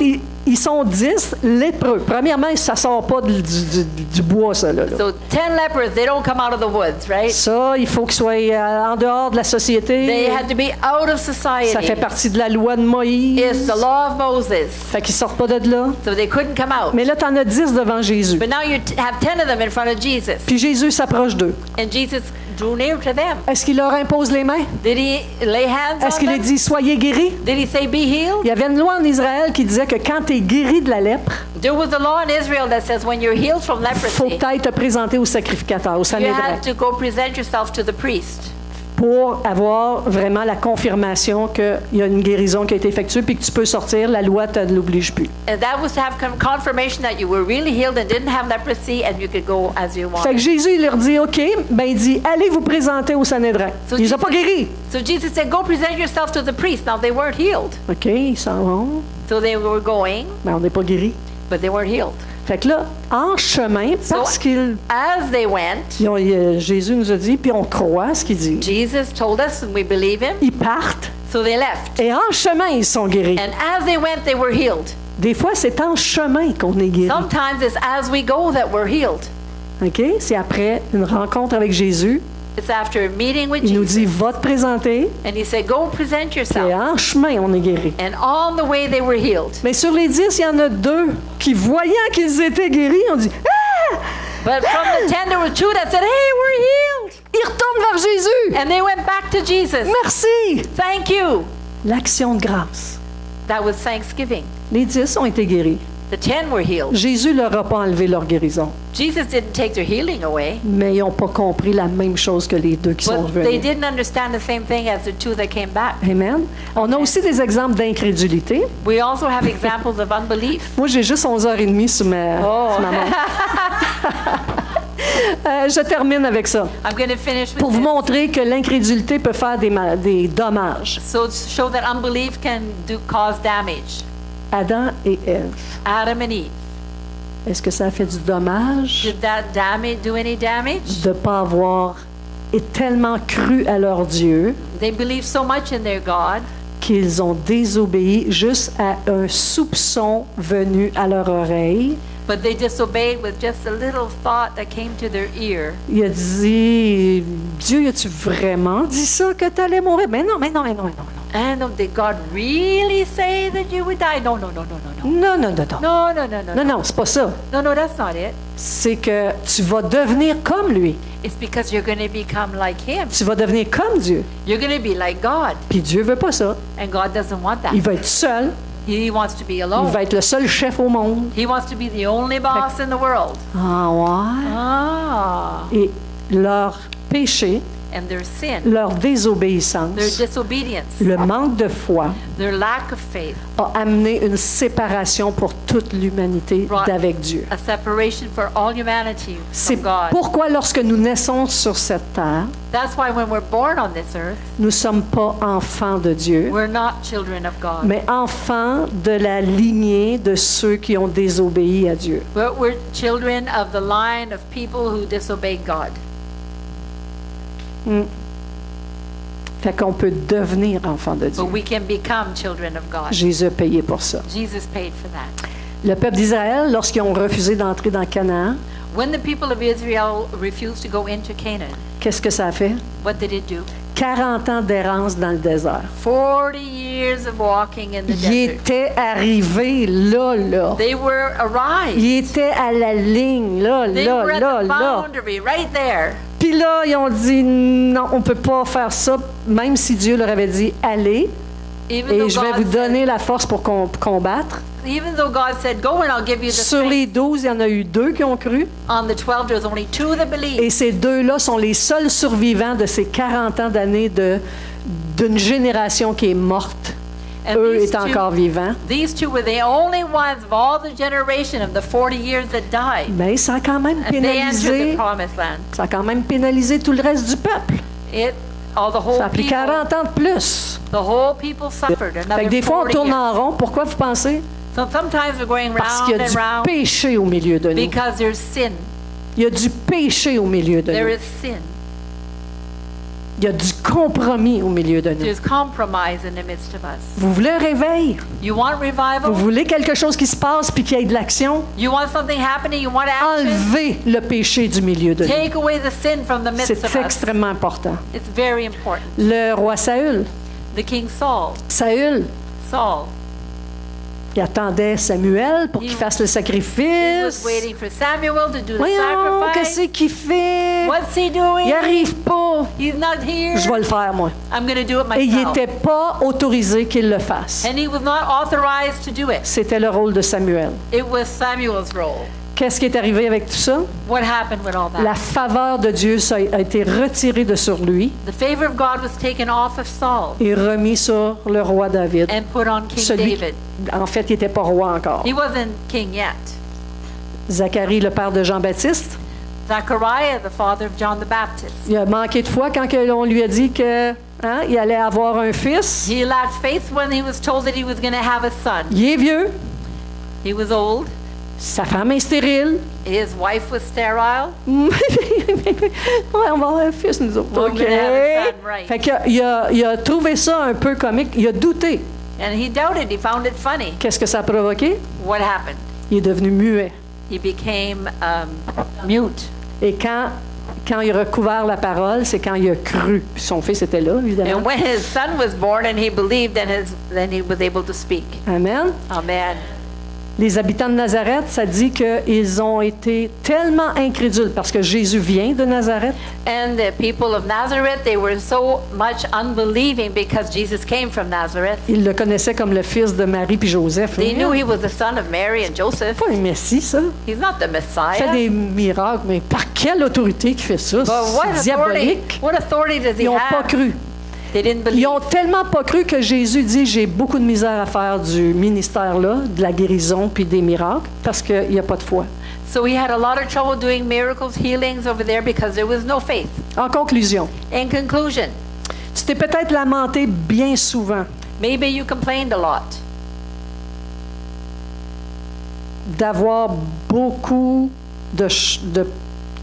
ils sont 10 lépreux. Premièrement, ça ne sort pas du bois, ça. Là. So 10 lepers, they don't come out of the woods, right? Ça, il faut qu'ils soient en dehors de la société. They had to be out of Ça society. fait partie de la loi de Moïse. It's the law of Moses. Fait qu'ils sortent pas de là. So they couldn't come out. Mais là, tu en as 10 devant Jésus. But now you have 10 of them in front of Jesus. Puis Jésus s'approche d'eux. And Jesus drew near to them. Est-ce qu'il leur impose les mains? Did he lay hands Est-ce on qu'il a them? dit, soyez guéris? Did he say, be healed? Il y avait une loi en Israël qui disait que quand tu es guéri de la lèpre, There was a law in Israel that says when you're healed from il faut leprosy, peut-être te présenter au sacrificateur, au you Sanhédrin, have to go present yourself to the priest. pour avoir vraiment la confirmation qu'il y a une guérison qui a été effectuée puis que tu peux sortir. La loi ne l'oblige plus. And that was to have confirmation that you were really healed and didn't have leprosy and you could go as you Fait que wanted. Jésus, il leur dit, OK, ben il dit, allez vous présenter au Sanhédrin. So Il les a pas guéris. So Jesus said, go present yourself to the priest. Now they weren't healed. OK, ils s'en vont. So they were going, Ben on n'est pas guéris. but they weren't healed. Fait que là, en chemin, parce qu'ils... As they went, Jésus nous a dit, puis on croit à ce qu'il dit. Jesus told us and we believe him. Ils partent So they left. et en chemin, ils sont guéris. And as they went, they were healed. Des fois, c'est en chemin qu'on est guéri. Sometimes it's as we go that we're healed. OK? C'est après une rencontre avec Jésus. It's after a meeting with Il nous Jesus. dit, va te présenter. And he said, go present Et yourself. en chemin, on est guéri. And on the way they were healed. Mais sur les 10, il y en a 2 qui, voyant qu'ils étaient guéris, ont dit, ah! But from the 10, there were 2 that said, hey, we're healed. Ils retournent vers Jésus. And they went back to Jesus. Merci. Thank you. L'action de grâce. That was Thanksgiving. Les 10 ont été guéris. The 10 were healed. Jésus ne leur a pas enlevé leur guérison. Jesus didn't take their healing away. Mais ils n'ont pas compris la même chose que les 2 qui sont But they revenus. didn't understand the same thing as the 2 that came back. Amen. On a aussi des exemples d'incrédulité. We also have examples of unbelief. Moi, j'ai juste 11h30 sur ma montre. Je termine avec ça. I'm going to finish with Pour vous this. montrer que l'incrédulité peut faire des dommages. So to show that unbelief can cause damage. Adam et Ève. Adam and Eve. Est-ce que ça a fait du dommage Did that do any damage? de ne pas avoir tellement cru à leur Dieu They believed so much in their God qu'ils ont désobéi juste à un soupçon venu à leur oreille. but they disobeyed with just a little thought that came to their ear. Il a dit, Dieu, as-tu vraiment dit ça que tu allais mourir? Mais non, mais non, mais non, mais non. And did God really say that you would die? No, no, no, no, no, no. Non, non, non, non. No, no, no, no. Non, non, c'est pas ça. No, no, that's not it. C'est que tu vas devenir comme lui. It's because you're going to become like Him. Tu vas devenir comme Dieu. You're going to be like God. Puis Dieu veut pas ça. And God doesn't want that. Il va être seul. He wants to be Il alone. va être le seul chef au monde. He wants to be the only boss in the world. Ah ouais. Ah. Et leur péché, And their sin, leur désobéissance, their disobedience, le manque de foi their lack of faith a amené une séparation pour toute l'humanité brought d'avec Dieu. a separation for all humanity C'est from God. pourquoi lorsque nous naissons sur cette terre, That's why when we're born on this earth, nous ne sommes pas enfants de Dieu, we're not children of God. mais enfants de la lignée de ceux qui ont désobéi à Dieu. But we're children of the line of people who disobey God. Fait qu'on peut devenir enfant de Dieu. But we can become children of God. Jésus a payé pour ça. Jesus paid for that. Le peuple d'Israël, lorsqu'ils ont refusé d'entrer dans Canaan, When the people of Israel refused to go into Canaan, qu'est-ce que ça a fait? what did it do? 40 ans d'errance dans le désert. 40 years of walking in the Il desert. était arrivé là. They were arrived. Il était à la ligne, They were at the là. boundary right there. Puis là, ils ont dit, non, on ne peut pas faire ça, même si Dieu leur avait dit, allez, Even et though je vais vous God donner la force pour combattre. even though God said, go and I'll give you the Sur strength. les 12, il y en a eu 2 qui ont cru. On the 12, there's only 2 that believed. Et ces 2-là sont les seuls survivants de ces 40 ans d'années d'une génération qui est morte. And Eux these étaient encore vivants. These 2 were the only ones of all the generation of the 40 years that died. Mais ça a quand même And they entered the pénalisé, promised land. ça a quand même pénalisé tout le reste du peuple. The whole Ça a pris people, 40 ans de plus. the whole people suffered. Fait Another que des fois, on 40 tourne years. en rond. Pourquoi vous pensez? So sometimes we're going Parce round qu'il y a and du round péché au milieu de nous. because there's sin. Il y a du péché au milieu de There nous. is sin. Il y a du compromis au milieu de nous. There's compromise in the midst of us. Vous voulez un réveil? You want revival? Vous voulez quelque chose qui se passe puis qu'il y ait de l'action? You want something happening? You want action? Enlevez le péché du milieu de nous. Take away the sin from the midst of C'est us. extrêmement important. It's very important. Le roi Saül, The king Saul, il attendait Samuel pour He- qu'il fasse le he was sacrifice. waiting for Samuel to do the Voyons, qu'est-ce sacrifice. qu'il fait? What's he doing? Il arrive pas. He's not here. Je vais le faire, moi. I'm going to do it Et il myself. n'était pas autorisé qu'il le fasse. And he was not authorized to do it. C'était le rôle de Samuel. It was Samuel's role. Qu'est-ce qui est arrivé avec tout ça? What happened with all that? La faveur de Dieu a été retirée de sur lui The favor of God was taken off of Saul et remis sur le roi David. and put on King Celui, David. en fait, il n'était pas roi encore. He wasn't king yet. Zacharie, le père de Jean-Baptiste, Zechariah, the father of John the Baptist. il a manqué de foi quand on lui a dit que il allait avoir un fils. He lacked faith when he was told that he was going to have a son. Il est vieux, He was old. sa femme est stérile. His wife was sterile. Ouais, on va avoir un fils, nous autres. We're OK. gonna have a son, right. Fait qu'il a trouvé ça un peu comique. Il a douté. And he doubted. He found it funny. Qu'est-ce que ça a provoqué? What happened? Il est devenu muet. He became mute. Et quand il a recouvert la parole, c'est quand il a cru. Puis son fils était là, évidemment. And when his son was born and he believed, then he was able to speak. Amen. Amen. Les habitants de Nazareth, ça dit qu'ils ont été tellement incrédules parce que Jésus vient de Nazareth. And the people of Nazareth, they were so much unbelieving because Jesus came from Nazareth. Ils le connaissaient comme le fils de Marie puis Joseph. They knew he was the son of Mary and Joseph. Pas un messie, ça. He's not the Il fait Messiah. des miracles, mais par quelle autorité qui fait ça? But C'est diabolique. what authority does he Ils n'ont pas have? cru. They didn't Ils believe. ont tellement pas cru que Jésus dit, j'ai beaucoup de misère à faire du ministère-là, de la guérison puis des miracles, parce qu'il n'y a pas de foi. So he had a lot of trouble doing miracles, healings over there because there was no faith. En conclusion, In conclusion, tu t'es peut-être lamenté bien souvent maybe you complained a lot d'avoir beaucoup de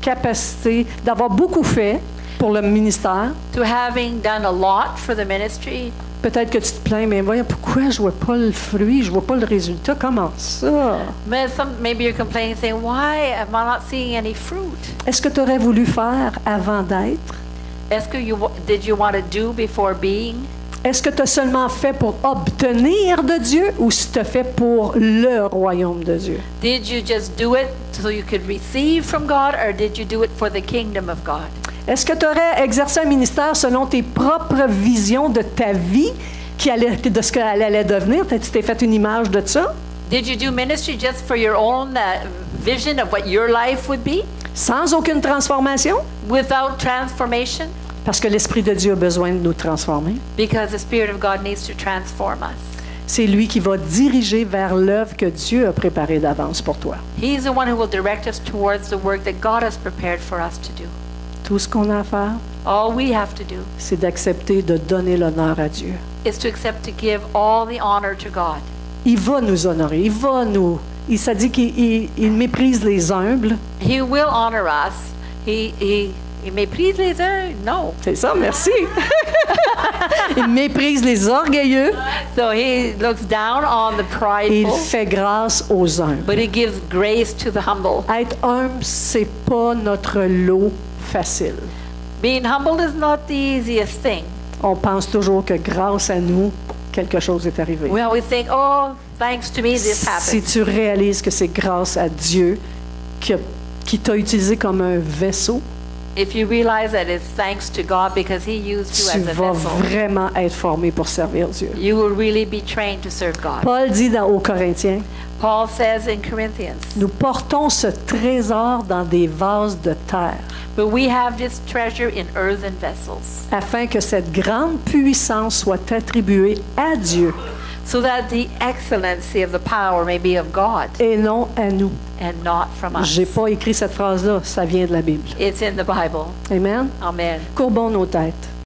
capacité, d'avoir beaucoup fait pour le ministère. to having done a lot for the ministry. Peut-être que tu te plains, mais voyons, pourquoi je vois pas le fruit, je vois pas le résultat, comment ça? Maybe you're complaining, saying, "Why am I not seeing any fruit?" Est-ce que tu aurais voulu faire avant d'être? Did you want to do before being? Est-ce que tu as seulement fait pour obtenir de Dieu ou si tu as fait pour le royaume de Dieu? Did you just do it so you could receive from God, or did you do it for the kingdom of God? Est-ce que tu aurais exercé un ministère selon tes propres visions de ta vie, de ce qu'elle allait devenir? Tu t'es fait une image de ça? Did you do ministry just for your own vision of what your life would be, Sans aucune transformation? without transformation? Parce que l'Esprit de Dieu a besoin de nous transformer. Because the Spirit of God needs to transform us. C'est lui qui va diriger vers l'œuvre que Dieu a préparée d'avance pour toi. He's the one who will direct us towards the work that God has prepared for us to do. Tout ce qu'on a à faire, All we have to do c'est d'accepter de donner l'honneur à Dieu. is to accept to give all the honor to God. Il va nous honorer, il s'est dit qu'il méprise les humbles. He will honor us. He méprise les uns? No. C'est ça, merci. Il méprise les orgueilleux So he looks down on the et il prideful, fait grâce aux humbles. but he gives grace to the humble. Être humble, c'est pas notre lot facile. Being humble is not the easiest thing. On pense toujours que grâce à nous, quelque chose est arrivé. We always think, oh, thanks to me this Si happened. tu réalises que c'est grâce à Dieu qui t'a utilisé comme un vaisseau, If you realize that it's thanks to God because he used you tu as a vas vessel, vraiment être formé pour servir Dieu. you will really be trained to serve God. Paul dit aux Corinthiens, Paul says in Corinthians, nous portons ce trésor dans des vases de terre, but we have this treasure in earthen vessels, afin que cette grande puissance soit attribuée à Dieu so that the excellency of the power may be of God et non à nous. and not from us. J'ai pas écrit cette phrase-là, ça vient de la Bible. It's in the Bible. Amen. Amen. Courbons nos têtes.